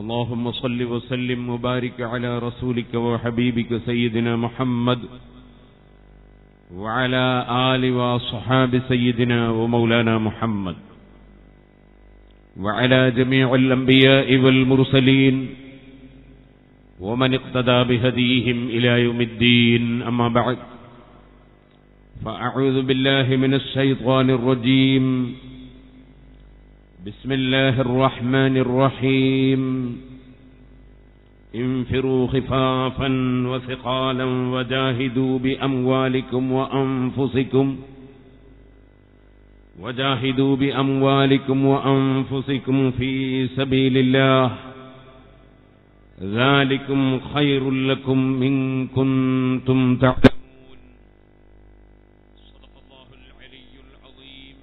اللهم صل وسلم وبارك على رسولك وحبيبك سيدنا محمد وعلى آل وصحاب سيدنا ومولانا محمد وعلى جميع الأنبياء والمرسلين ومن اقتدى بهديهم إلى يوم الدين. أما بعد، فأعوذ بالله من الشيطان الرجيم. بسم الله الرحمن الرحيم. انفروا خفافا وثقالا وجاهدوا بأموالكم وأنفسكم في سبيل الله، ذلكم خير لكم إن كنتم تعلمون. صدق الله العلي العظيم.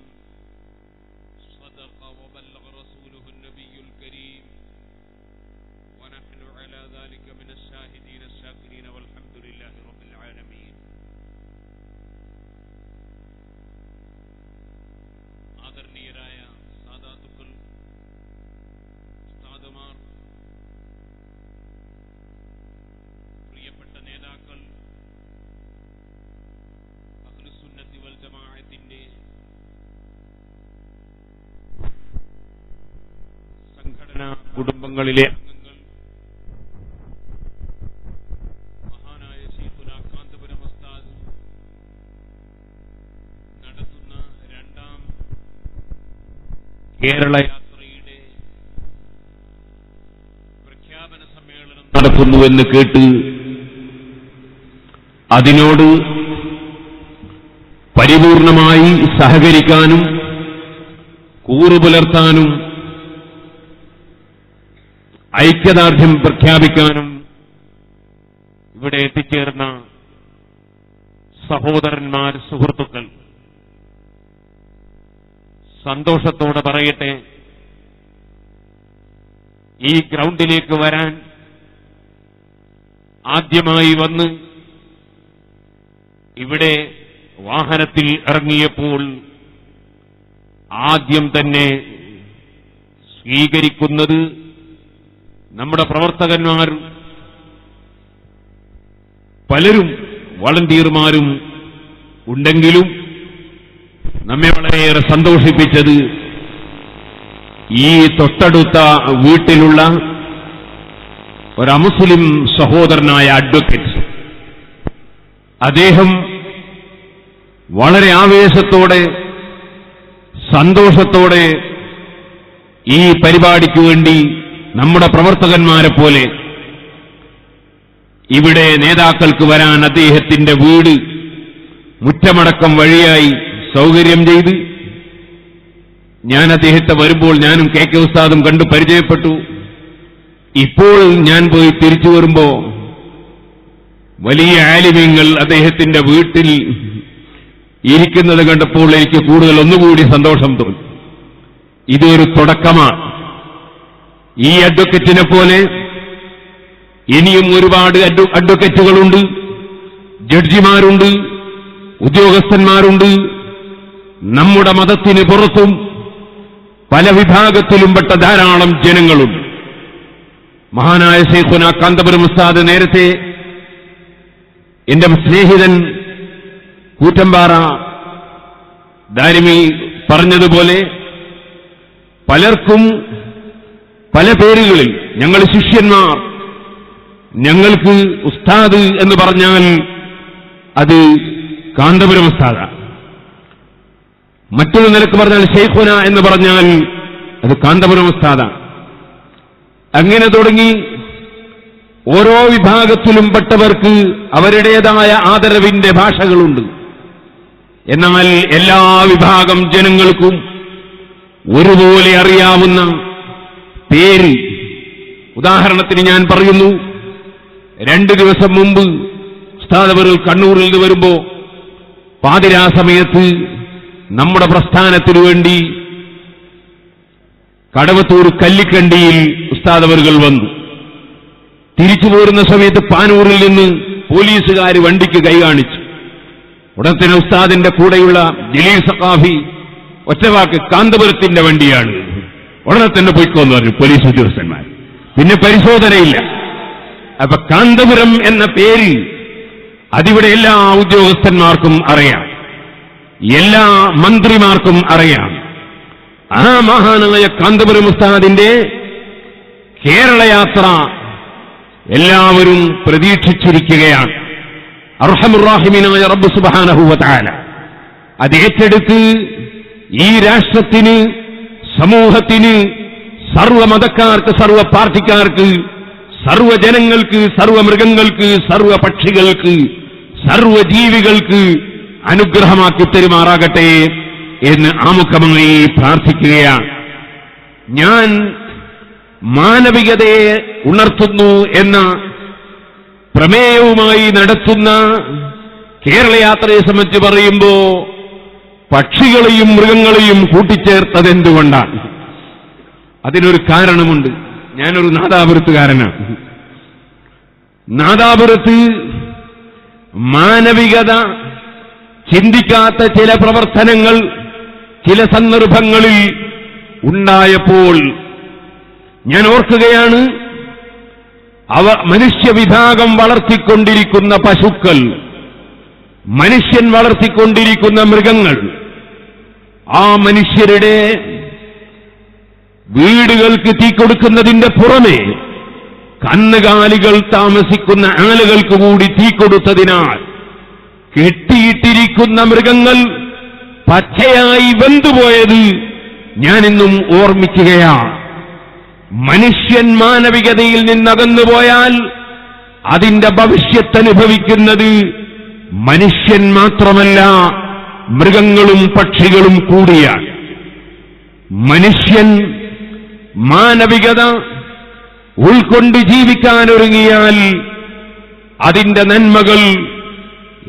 صدق وبلغ رسوله النبي الكريم، ونحن على ذلك من الشاهدين الشاكرين والحمد لله رب العالمين. ആദരണീയരായ സാദാത്തുക്കൾ, ഉസ്താദുമാർ, പ്രിയപ്പെട്ട നേതാക്കൾ, അഹ്ലുസുന്നത്തി വൽ ജമാഅത്തിന്റെ സംഘടനാ കുടുംബങ്ങളിലെ അംഗങ്ങൾ, മഹാനായ ശൈഖുനാ കാന്തപുരം ഉസ്താദ് നടത്തുന്ന രണ്ടാം കേരള യാത്രയുടെ പ്രഖ്യാപന സമ്മേളനം നടക്കുന്നുവെന്ന് കേട്ട് അതിനോട് പരിപൂർണമായി സഹകരിക്കാനും കൂറുപുലർത്താനും ഐക്യദാർഢ്യം പ്രഖ്യാപിക്കാനും ഇവിടെ എത്തിച്ചേർന്ന സഹോദരന്മാർ, സുഹൃത്തുക്കൾ, സന്തോഷത്തോടെ പറയട്ടെ, ഈ ഗ്രൗണ്ടിലേക്ക് വരാൻ ആദ്യമായി വന്ന് ഇവിടെ വാഹനത്തിൽ ഇറങ്ങിയപ്പോൾ ആദ്യം തന്നെ സ്വീകരിക്കുന്നത് നമ്മുടെ പ്രവർത്തകന്മാർ പലരും വളണ്ടിയർമാരും ഉണ്ടെങ്കിലും നമ്മെ വളരെയേറെ സന്തോഷിപ്പിച്ചത് ഈ തൊട്ടടുത്ത വീട്ടിലുള്ള ഒരു അമുസ്ലിം സഹോദരനായ അഡ്വക്കേറ്റ്, അദ്ദേഹം വളരെ ആവേശത്തോടെ സന്തോഷത്തോടെ ഈ പരിപാടിക്ക് വേണ്ടി നമ്മുടെ പ്രവർത്തകന്മാരെ പോലെ ഇവിടെ നേതാക്കൾക്ക് വരാൻ അദ്ദേഹത്തിന്റെ വീട് മുറ്റമടക്കം വഴിയായി സൗകര്യം ചെയ്ത്, ഞാൻ അദ്ദേഹത്തെ വരുമ്പോൾ ഞാനും കെ കെ ഉസ്താദും കണ്ടു പരിചയപ്പെട്ടു. ഇപ്പോൾ ഞാൻ പോയി തിരിച്ചു വരുമ്പോ വലിയ ആലിമീങ്ങൾ അദ്ദേഹത്തിന്റെ വീട്ടിൽ ഇരിക്കുന്നത് കണ്ടപ്പോൾ എനിക്ക് കൂടുതൽ ഒന്നുകൂടി സന്തോഷം തോന്നി. ഇതൊരു തുടക്കമാണ്. ഈ അഡ്വക്കറ്റിനെ പോലെ ഇനിയും ഒരുപാട് അഡ്വക്കറ്റുകളുണ്ട്, ജഡ്ജിമാരുണ്ട്, ഉദ്യോഗസ്ഥന്മാരുണ്ട്. നമ്മുടെ മതത്തിന് പുറത്തും പല വിഭാഗത്തിലും പെട്ട ധാരാളം ജനങ്ങളുണ്ട്. മഹാനായ ശൈഖുനാ കാന്തപുരം ഉസ്താദ് നേരത്തെ എന്റെ സ്നേഹിതൻ കൂറ്റമ്പാറ ദാരിമി പറഞ്ഞതുപോലെ പലർക്കും പല പേരുകളിൽ, ഞങ്ങൾ ശിഷ്യന്മാർ, ഞങ്ങൾക്ക് ഉസ്താദ് എന്ന് പറഞ്ഞാൽ അത് കാന്തപുരം ഉസ്താദാണ്, മറ്റൊരു നിലക്ക് പറഞ്ഞാൽ ശൈഖുന എന്ന് പറഞ്ഞാൽ അത് കാന്തപുരം ഉസ്താദാണ്. അങ്ങനെ തുടങ്ങി ഓരോ വിഭാഗത്തിലും പെട്ടവർക്ക് അവരുടേതായ ആദരവിന്റെ ഭാഷകളുണ്ട്. എന്നാൽ എല്ലാ വിഭാഗം ജനങ്ങൾക്കും ഒരുപോലെ അറിയാവുന്ന പേര്, ഉദാഹരണത്തിന് ഞാൻ പറയുന്നു, 2 ദിവസം മുമ്പ് ഉസ്താദ് അവർ കണ്ണൂരിൽ നിന്ന് വരുമ്പോ പാതിരാ സമയത്ത് നമ്മുടെ പ്രസ്ഥാനത്തിനു വേണ്ടി കടവത്തൂർ കല്ലിക്കണ്ടിയിൽ ഉസ്താദ് അവറുകൾ വന്നു. തിരിച്ചു പോരുന്ന സമയത്ത് പാനൂരിൽ നിന്ന് പോലീസുകാർ വണ്ടിക്ക് കൈ കാണിച്ചു. ഉടൻ തന്നെ ഉസ്താദിന്റെ കൂടെയുള്ള ജലീൽ സഖാഫി ഒറ്റവാക്ക് കാന്തപുരത്തിന്റെ വണ്ടിയാണ്, ഉടനെ തന്നെ പൊയ്ക്കോന്ന് പറഞ്ഞു പോലീസ് ഉദ്യോഗസ്ഥന്മാർ. പിന്നെ പരിശോധനയില്ല. അപ്പൊ കാന്തപുരം എന്ന പേര് അതിവിടെ എല്ലാ ഉദ്യോഗസ്ഥന്മാർക്കും അറിയാം, എല്ലാ മന്ത്രിമാർക്കും അറിയാം. ആ മഹാനായ കാന്തപുരം ഉസ്താദിന്റെ കേരളയാത്ര എല്ലാവരും പ്രതീക്ഷിച്ചിരിക്കുകയാണ്. അർഹമുർ-റാഹിമീനായ റബ്ബ് സുബ്ഹാനഹു വ തആല അത് ഏറ്റെടുത്ത് ഈ രാഷ്ട്രത്തിന്, സമൂഹത്തിന്, സർവ്വമതക്കാർക്ക്, സർവ്വ പാർട്ടിക്കാർക്ക്, സർവ്വജനങ്ങൾക്ക്, സർവ്വമൃഗങ്ങൾക്ക്, സർവ്വപക്ഷികൾക്ക്, സർവ്വജീവികൾക്ക് അനുഗ്രഹമാക്കി പെരുമാറാകട്ടെ എന്ന് ആമുഖമായി പ്രാർത്ഥിക്കുകയാണ്. ഞാൻ മാനവികതയെ ഉണർത്തുന്നു എന്ന പ്രമേയവുമായി നടത്തുന്ന കേരളയാത്രയെ സംബന്ധിച്ച് പറയുമ്പോ പക്ഷികളെയും മൃഗങ്ങളെയും കൂട്ടിച്ചേർത്തതെന്തുകൊണ്ടാണ്? അതിനൊരു കാരണമുണ്ട്. ഞാനൊരു നാദാപുരത്തുകാരനാണ്. നാദാപുരത്ത് മാനവികത ചിന്തിക്കാത്ത ചില പ്രവർത്തനങ്ങൾ ചില സന്ദർഭങ്ങളിൽ ഉണ്ടായപ്പോൾ ഞാൻ ഓർക്കുകയാണ്, മനുഷ്യവിഭാഗം വളർത്തിക്കൊണ്ടിരിക്കുന്ന പശുക്കൾ, മനുഷ്യൻ വളർത്തിക്കൊണ്ടിരിക്കുന്ന മൃഗങ്ങൾ, ആ മനുഷ്യരുടെ വീടുകൾക്ക് തീ കൊടുക്കുന്നതിന്റെ പുറമെ കന്നുകാലികൾ താമസിക്കുന്ന ആളുകൾക്ക് കൂടി തീ കൊടുത്തതിനാൽ കെട്ടിയിട്ടിരിക്കുന്ന മൃഗങ്ങൾ പച്ചയായി വെന്തുപോയത് ഞാനിന്നും ഓർമ്മിക്കുകയാണ്. മനുഷ്യൻ മാനവികതയിൽ നിന്നകന്നുപോയാൽ അതിന്റെ ഭവിഷ്യത്തനുഭവിക്കുന്നത് മനുഷ്യൻ മാത്രമല്ല, മൃഗങ്ങളും പക്ഷികളും കൂടിയാണ്. മനുഷ്യൻ മാനവികത ഉൾക്കൊണ്ട് ജീവിക്കാനൊരുങ്ങിയാൽ അതിന്റെ നന്മകൾ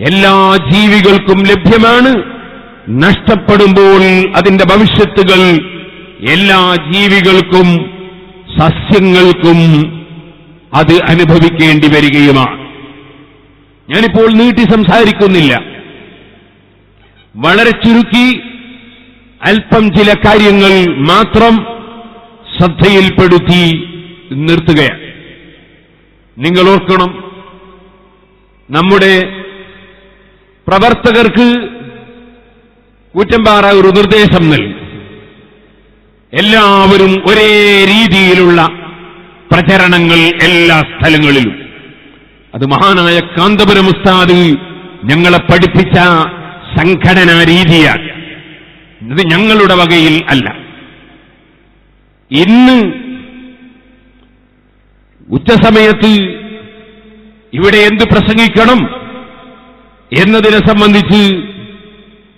എല്ലാ ജീവികൾക്കും ലഭ്യമാണ്. നഷ്ടപ്പെടുമ്പോൾ അതിന്റെ ഭവിഷ്യത്തുകൾ എല്ലാ ജീവികൾക്കും, സസ്യങ്ങൾക്കും അത് അനുഭവിക്കേണ്ടി വരികയുമാണ്. ഞാനിപ്പോൾ നീട്ടി സംസാരിക്കുന്നില്ല, വളരെ ചുരുക്കി അല്പം ചില കാര്യങ്ങൾ മാത്രം ശ്രദ്ധയിൽപ്പെടുത്തി നിർത്തുകയാണ്. നിങ്ങൾ ഓർക്കണം, നമ്മുടെ പ്രവർത്തകർക്ക് കൂറ്റമ്പാറ ഒരു നിർദ്ദേശം നൽകി. എല്ലാവരും ഒരേ രീതിയിലുള്ള പ്രചരണങ്ങൾ എല്ലാ സ്ഥലങ്ങളിലും. അത് മഹാനായ കാന്തപുരം ഉസ്താദ് ഞങ്ങളെ പഠിപ്പിച്ച സംഘടനാ രീതിയാണ്. ഇത് ഞങ്ങളുടെ വകയിൽ അല്ല. ഇന്ന് ഉച്ചസമയത്ത് ഇവിടെ എന്ത് പ്രസംഗിക്കണം എന്നതിനെ സംബന്ധിച്ച്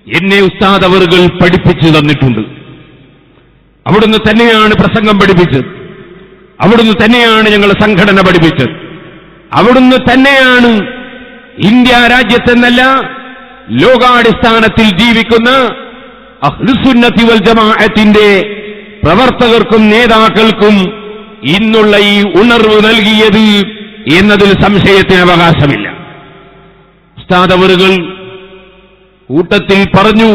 എന്നെ ഉസ്താദ് അവറുകൾ പഠിപ്പിച്ചു തന്നിട്ടുണ്ട്. അവിടുന്ന് തന്നെയാണ് പ്രസംഗം പഠിപ്പിച്ചത്, അവിടുന്ന് തന്നെയാണ് ഞങ്ങളെ സംഘടന പഠിപ്പിച്ചത്, അവിടുന്ന് തന്നെയാണ് ഇന്ത്യ രാജ്യത്തെന്നല്ല ലോകാടിസ്ഥാനത്തിൽ ജീവിക്കുന്ന അഹ്ലുസുന്നത്തി വൽ ജമാഅത്തിന്റെ പ്രവർത്തകർക്കും നേതാക്കൾക്കും ഇന്നുള്ള ഈ ഉണർവ് നൽകിയത് എന്നതിൽ സംശയത്തിന് അവകാശമില്ല. ഉസ്താദ് അവറുകൾ കൂട്ടത്തിൽ പറഞ്ഞു,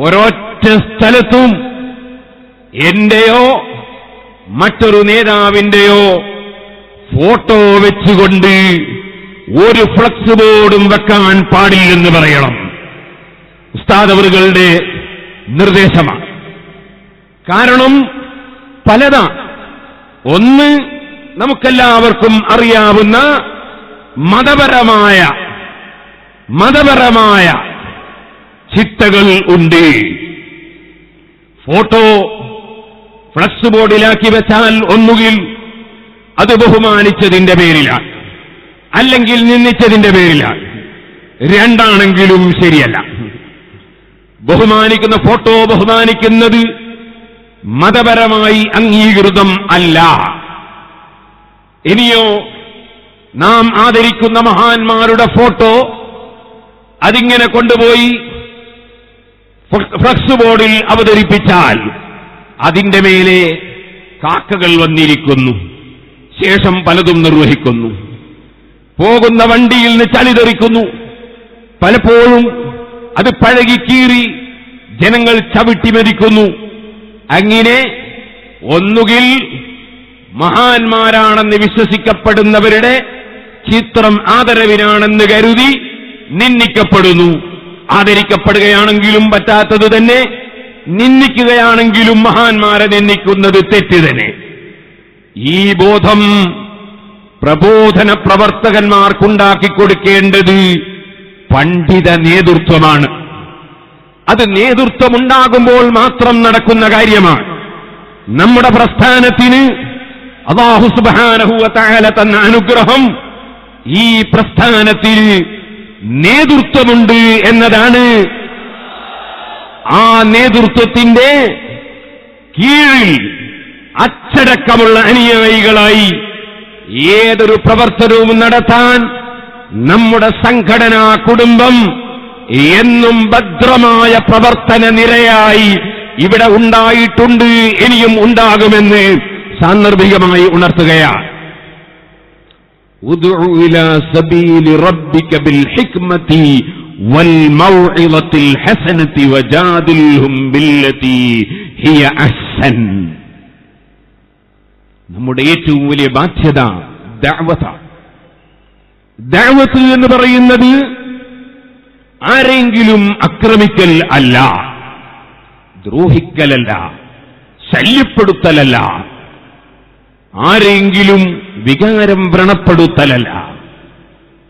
ഒരൊറ്റ സ്ഥലത്തും എന്റെയോ മറ്റൊരു നേതാവിന്റെയോ ഫോട്ടോ വെച്ചുകൊണ്ട് ഒരു ഫ്ലക്സ് ബോർഡും വെക്കാൻ പാടില്ലെന്ന് പറയണം. ഉസ്താദ് അവറുകളുടെ നിർദ്ദേശമാണ്. കാരണം പലതാ. ഒന്ന്, നമുക്കെല്ലാവർക്കും അറിയാവുന്ന മതപരമായ ചിട്ടകൾ ഉണ്ട്. ഫോട്ടോ ഫ്ലക്സ് ബോർഡിലാക്കി വെച്ചാൽ ഒന്നുകിൽ അത് ബഹുമാനിച്ചതിന്റെ പേരിലാണ്, അല്ലെങ്കിൽ നിന്ദിച്ചതിന്റെ പേരിലാണ്. രണ്ടാണെങ്കിലും ശരിയല്ല. ബഹുമാനിക്കുന്ന ഫോട്ടോ ബഹുമാനിക്കുന്നത് മതപരമായി അംഗീകൃതം അല്ല. ഇനിയോ നാം ആദരിക്കുന്ന മഹാന്മാരുടെ ഫോട്ടോ അതിങ്ങനെ കൊണ്ടുപോയി ഫ്ലക്സ് ബോർഡിൽ അവതരിപ്പിച്ചാൽ അതിന്റെ മേലെ കാക്കകൾ വന്നിരിക്കുന്നു, ശേഷം പലതും നിർവഹിക്കുന്നു. പോകുന്ന വണ്ടിയിൽ നിന്ന് ചളി തെറിക്കുന്നു. പലപ്പോഴും അത് പഴകിക്കീറി ജനങ്ങൾ ചവിട്ടി മരിക്കുന്നു. അങ്ങനെ ഒന്നുകിൽ മഹാന്മാരാണെന്ന് വിശ്വസിക്കപ്പെടുന്നവരുടെ ചിത്രം ആദരവിനാണെന്ന് കരുതി നിന്ദിക്കപ്പെടുന്നു. ആദരിക്കപ്പെടുകയാണെങ്കിലും പറ്റാത്തത് തന്നെ, നിന്ദിക്കുകയാണെങ്കിലും മഹാന്മാരെ നിന്ദിക്കുന്നത് തെറ്റ് തന്നെ. ഈ ബോധം പ്രബോധന പ്രവർത്തകന്മാർക്കുണ്ടാക്കിക്കൊടുക്കേണ്ടത് പണ്ഡിത നേതൃത്വമാണ്. അത് നേതൃത്വമുണ്ടാകുമ്പോൾ മാത്രം നടക്കുന്ന കാര്യമാണ്. നമ്മുടെ പ്രസ്ഥാനത്തിന് അല്ലാഹു സുബ്ഹാനഹു വ തആല തന്ന അനുഗ്രഹം ഈ പ്രസ്ഥാനത്തിൽ നേതൃത്വമുണ്ട് എന്നതാണ്. ആ നേതൃത്വത്തിന്റെ കീഴിൽ അച്ചടക്കമുള്ള അനുയായികളായി ഏതൊരു പ്രവർത്തനവും നടത്താൻ നമ്മുടെ സംഘടനാ കുടുംബം എന്നും ഭദ്രമായ പ്രവർത്തന നിരയായി ഇവിടെ ഉണ്ടായിട്ടുണ്ട്, ഇനിയും ഉണ്ടാകുമെന്ന് സാന്ദർഭികമായി ഉണർത്തുകയാണ്. ഉദ്ഉ ഇലാ സബീലി റബ്ബിക ബിൽ ഹിക്മതി വൽ മൗഇളത്തിൽ ഹസനതി വജാദിൽഹും ബില്ലതി ഹിയ അഹ്സൻ. നമ്മുടെ ഏറ്റവും വലിയ ബാധ്യത ദഅവത്താണ്. ദഅവത്ത് എന്ന് പറയുന്നത് ആരെങ്കിലും ആക്രമിക്കൽ അല്ല, ദ്രോഹിക്കലല്ല, ശല്യപ്പെടുത്തലല്ല, ആരെങ്കിലും വികാരം വ്രണപ്പെടുത്തലല്ല,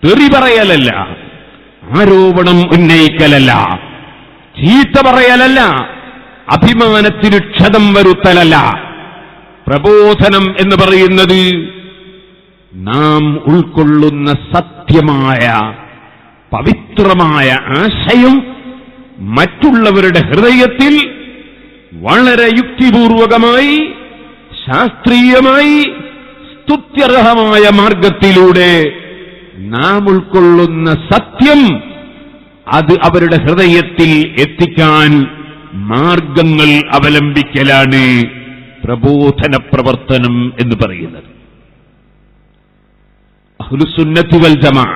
തെറി പറയലല്ല, ആരോപണം ഉന്നയിക്കലല്ല, ചീത്ത പറയലല്ല, അഭിമാനത്തിന് ക്ഷതം വരുത്തലല്ല. പ്രബോധനം എന്ന് പറയുന്നത് നാം ഉൾക്കൊള്ളുന്ന സത്യമായ പവിത്രമായ ആശയം മറ്റുള്ളവരുടെ ഹൃദയത്തിൽ വളരെ യുക്തിപൂർവകമായി ശാസ്ത്രീയമായി സ്തുത്യർഹമായ മാർഗത്തിലൂടെ നാം ഉൾക്കൊള്ളുന്ന സത്യം അത് അവരുടെ ഹൃദയത്തിൽ എത്തിക്കാൻ മാർഗങ്ങൾ അവലംബിക്കലാണ് പ്രബോധന പ്രവർത്തനം എന്ന് പറയുന്നത്. അഹ്ലുസുന്നത്തി വൽ ജമാഅ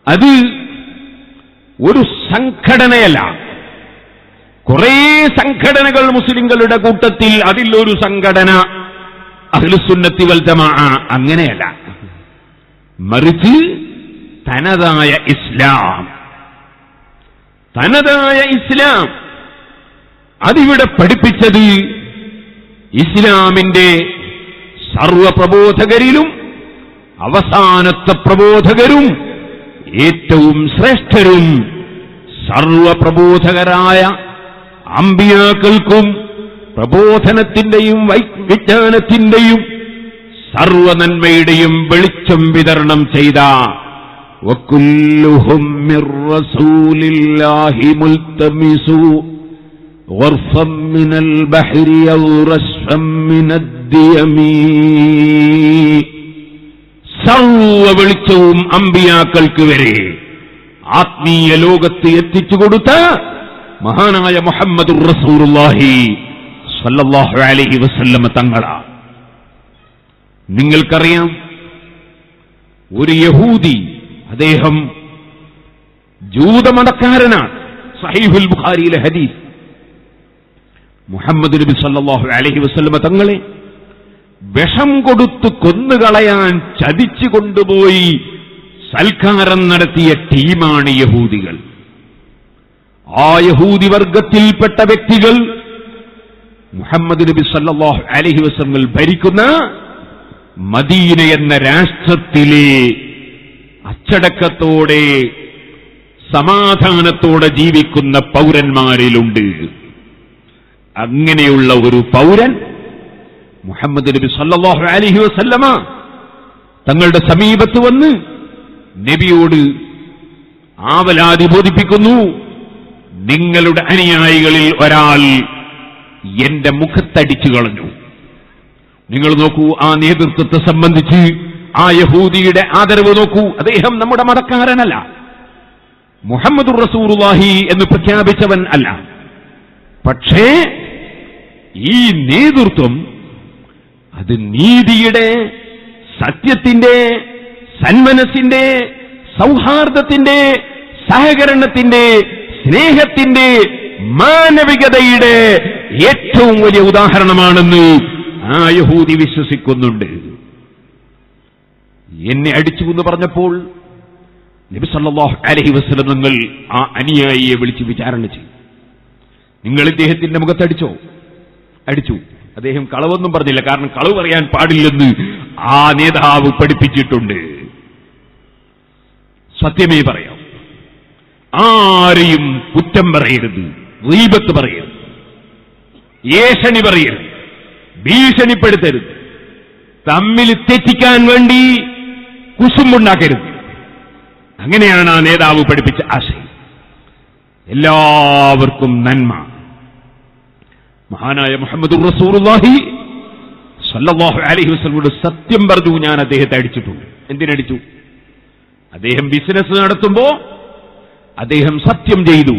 അത് ഒരു സംഘടനയല്ല. കുറേ സംഘടനകൾ മുസ്ലിങ്ങളുടെ കൂട്ടത്തിൽ, അതിലൊരു സംഘടന അഹ്ലുസുന്നത്തി വൽ ജമാഅ അങ്ങനെയല്ല. മറിച്ച് തനതായ ഇസ്ലാം, തനതായ ഇസ്ലാം അതിവിടെ പഠിപ്പിച്ചത് ഇസ്ലാമിന്റെ സർവപ്രബോധകരിലും അവസാനത്തെ പ്രബോധകരും ഏറ്റവും ശ്രേഷ്ഠരും സർവപ്രബോധകരായ അമ്പിയാക്കൾക്കും പ്രബോധനത്തിന്റെയും വിജ്ഞാനത്തിന്റെയും സർവനന്മയുടെയും വെളിച്ചം വിതരണം ചെയ്ത വകുല്ലുഹും മിർ റസൂലില്ലാഹി മുൽതമിസു ഗർഫം മിനൽ ബഹരി ഔ റശ്ഫം മിനദ്ദിയമി. സർവ വെളിച്ചവും അമ്പിയാക്കൾക്ക് വരെ ആത്മീയ ലോകത്ത് എത്തിച്ചു കൊടുത്ത മഹാനായ മുഹമ്മദുർ റസൂലുള്ളാഹി സ്വല്ലല്ലാഹു അലൈഹി വസല്ലം തങ്ങളാണ്. നിങ്ങൾക്കറിയാം, ഒരു യഹൂദി, അദ്ദേഹം ജൂതമതക്കാരനാണ്. സഹീഹുൽ ബുഖാരിയിലെ ഹദീസ്, മുഹമ്മദ് നബി സല്ലല്ലാഹു അലൈഹി വസല്ലം തങ്ങളെ വിഷം കൊടുത്ത് കൊന്നുകളയാൻ ചതിച്ചു കൊണ്ടുപോയി സൽക്കാരം നടത്തിയ ടീമാണ് യഹൂദികൾ. ആ യഹൂദി വർഗത്തിൽപ്പെട്ട വ്യക്തികൾ മുഹമ്മദ് നബി സല്ലല്ലാഹു അലൈഹി വസല്ലം ഭരിക്കുന്ന മദീന എന്ന രാഷ്ട്രത്തിലെ അച്ചടക്കത്തോടെ സമാധാനത്തോടെ ജീവിക്കുന്ന പൗരന്മാരിലുണ്ട്. അങ്ങനെയുള്ള ഒരു പൗരൻ മുഹമ്മദ് നബി സല്ലല്ലാഹു അലൈഹി വസല്ലമ തങ്ങളുടെ സമീപത്ത് വന്ന് നബിയോട് ആവലാതി ബോധിപ്പിക്കുന്നു, നിങ്ങളുടെ അനുയായികളിൽ ഒരാൾ എന്റെ മുഖത്തടിച്ചു കളഞ്ഞു. നിങ്ങൾ നോക്കൂ, ആ നേതൃത്വത്തെ സംബന്ധിച്ച് ആ യഹൂദിയുടെ ആദരവ് നോക്കൂ. അദ്ദേഹം നമ്മുടെ മതക്കാരനല്ല, മുഹമ്മദുർ റസൂലുള്ളാഹി എന്ന് പ്രഖ്യാപിച്ചവൻ അല്ല. പക്ഷേ ഈ നേതൃത്വം അത് നീതിയുടെ, സത്യത്തിന്റെ, സന്മനസ്സിന്റെ, സൗഹാർദ്ദത്തിന്റെ, സഹകരണത്തിന്റെ, സ്നേഹത്തിന്റെ, മാനവികതയുടെ ഏറ്റവും വലിയ ഉദാഹരണമാണെന്ന് ആ യഹൂദി വിശ്വസിക്കുന്നുണ്ട്. എന്നെ അടിച്ചു എന്ന് പറഞ്ഞപ്പോൾ നബി സല്ലല്ലാഹു അലൈഹി വസല്ലം നിങ്ങൾ ആ അനുയായിയെ വിളിച്ച് വിചാരണ ചെയ്തു. നിങ്ങൾ ഇദ്ദേഹത്തിന്റെ മുഖത്തടിച്ചോ? അടിച്ചു. അദ്ദേഹം കളവൊന്നും പറഞ്ഞില്ല, കാരണം കളവ് പറയാൻ പാടില്ലെന്ന് ആ നേതാവ് പഠിപ്പിച്ചിട്ടുണ്ട്. സത്യമേ പറയാം, ആരെയും കുറ്റം പറയരുത്, ഗീബത്ത് പറയരുത്, ഏഷണി പറയരുത്, ഭീഷണിപ്പെടുത്തരുത്, തമ്മിൽ തെറ്റിക്കാൻ വേണ്ടി കുശുമ്പുണ്ടാക്കരുത്. അങ്ങനെയാണ് ആ നേതാവ് പഠിപ്പിച്ച ആശയം. എല്ലാവർക്കും നന്മ. മഹാനായ മുഹമ്മദുർ റസൂലുള്ളാഹി സ്വല്ലല്ലാഹു അലൈഹി വസല്ലമയോട് സത്യം പറഞ്ഞു, ഞാൻ അദ്ദേഹത്തെ അടിച്ചിട്ടുണ്ട്. എന്തിനടിച്ചു? അദ്ദേഹം ബിസിനസ് നടത്തുമ്പോ അദ്ദേഹം സത്യം ചെയ്തു.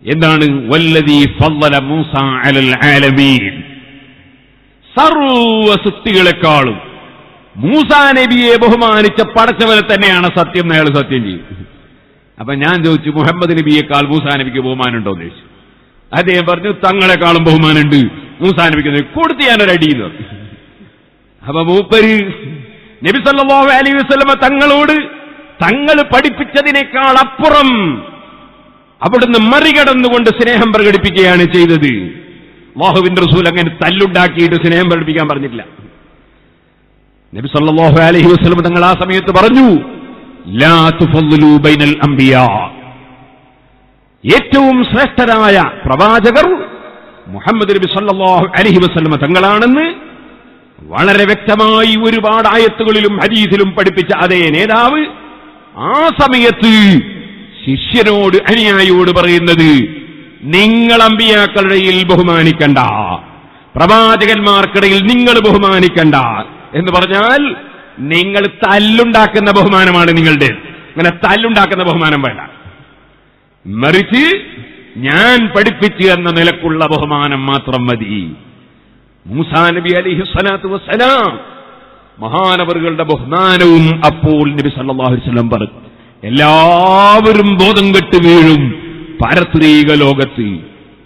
എന്താണ്? വല്ലദീ ഫളല മൂസ അലൽ ആലമീൻ, സർവ സൃഷ്ടികളെക്കാളും മൂസാ നബിയെ ബഹുമാനിച്ച പടച്ചവനെ തന്നെയാണ് സത്യം. അയാൾ സത്യം ചെയ്തു. അപ്പൊ ഞാൻ ചോദിച്ചു, മുഹമ്മദ് നബിയേക്കാൾ മൂസാ നബിക്ക് ബഹുമാനം ഉണ്ടോ എന്ന് ചോദിച്ചു. അദ്ദേഹം പറഞ്ഞു, തങ്ങളെക്കാളും ബഹുമാനമുണ്ട് മൂസാ നബിക്ക്. കൊടുത്ത് ഞാനൊരടിയെന്ന് പറഞ്ഞു. അപ്പൊ മൂപ്പര് നബി സല്ലല്ലാഹു അലൈഹി വസല്ലമ തങ്ങളോട് തങ്ങൾ പഠിപ്പിച്ചതിനേക്കാൾ അപ്പുറം അവിടുന്ന് മറികടന്നുകൊണ്ട് സ്നേഹം പ്രകടിപ്പിക്കുകയാണ് ചെയ്തത്. അല്ലാഹുവിന്റെ റസൂൽ അങ്ങനെ തല്ലുണ്ടാക്കിയിട്ട് സ്നേഹം പ്രകടിപ്പിക്കാൻ പറഞ്ഞിട്ടില്ല. നബി സല്ലല്ലാഹു അലൈഹി വസല്ലം തങ്ങൾ ആ സമയത്ത് പറഞ്ഞു, ലാ തുഫദ്ദിലൂ ബൈനൽ അംബിയാ, ഏറ്റവും ശ്രേഷ്ഠരായ പ്രവാചകർ മുഹമ്മദ് നബി സല്ലല്ലാഹു അലൈഹി വസല്ലം തങ്ങളാണെന്ന് വളരെ വ്യക്തമായി ഒരുപാട് ആയത്തുകളിലും ഹദീസിലും പഠിപ്പിച്ച അതേ നേതാവ് ആ സമയത്ത് ശിഷ്യനോട്, അനുയായിയോട് പറയുന്നത്, നിങ്ങൾ അമ്പിയാക്കളുടെയിൽ ബഹുമാനിക്കണ്ട, പ്രവാചകന്മാർക്കിടയിൽ നിങ്ങൾ ബഹുമാനിക്കണ്ട എന്ന് പറഞ്ഞാൽ നിങ്ങൾ തല്ലുണ്ടാക്കുന്ന ബഹുമാനമാണ് നിങ്ങളുടെ. അങ്ങനെ തല്ലുണ്ടാക്കുന്ന ബഹുമാനം വേണ്ട, മറിച്ച് ഞാൻ പഠിപ്പിച്ചു എന്ന നിലക്കുള്ള ബഹുമാനം മാത്രം മതി. മൂസാ നബി അലൈഹി സ്വലാത്തു വസ്സലാം മഹാനവറുകളുടെ ബഹുമാനവും അപ്പോൾ നബി സല്ലല്ലാഹു അലൈഹി വസല്ലം പറഞ്ഞു, എല്ലാവരും ബോധം കെട്ട് വീഴും പാരത്രിക ലോകത്ത്.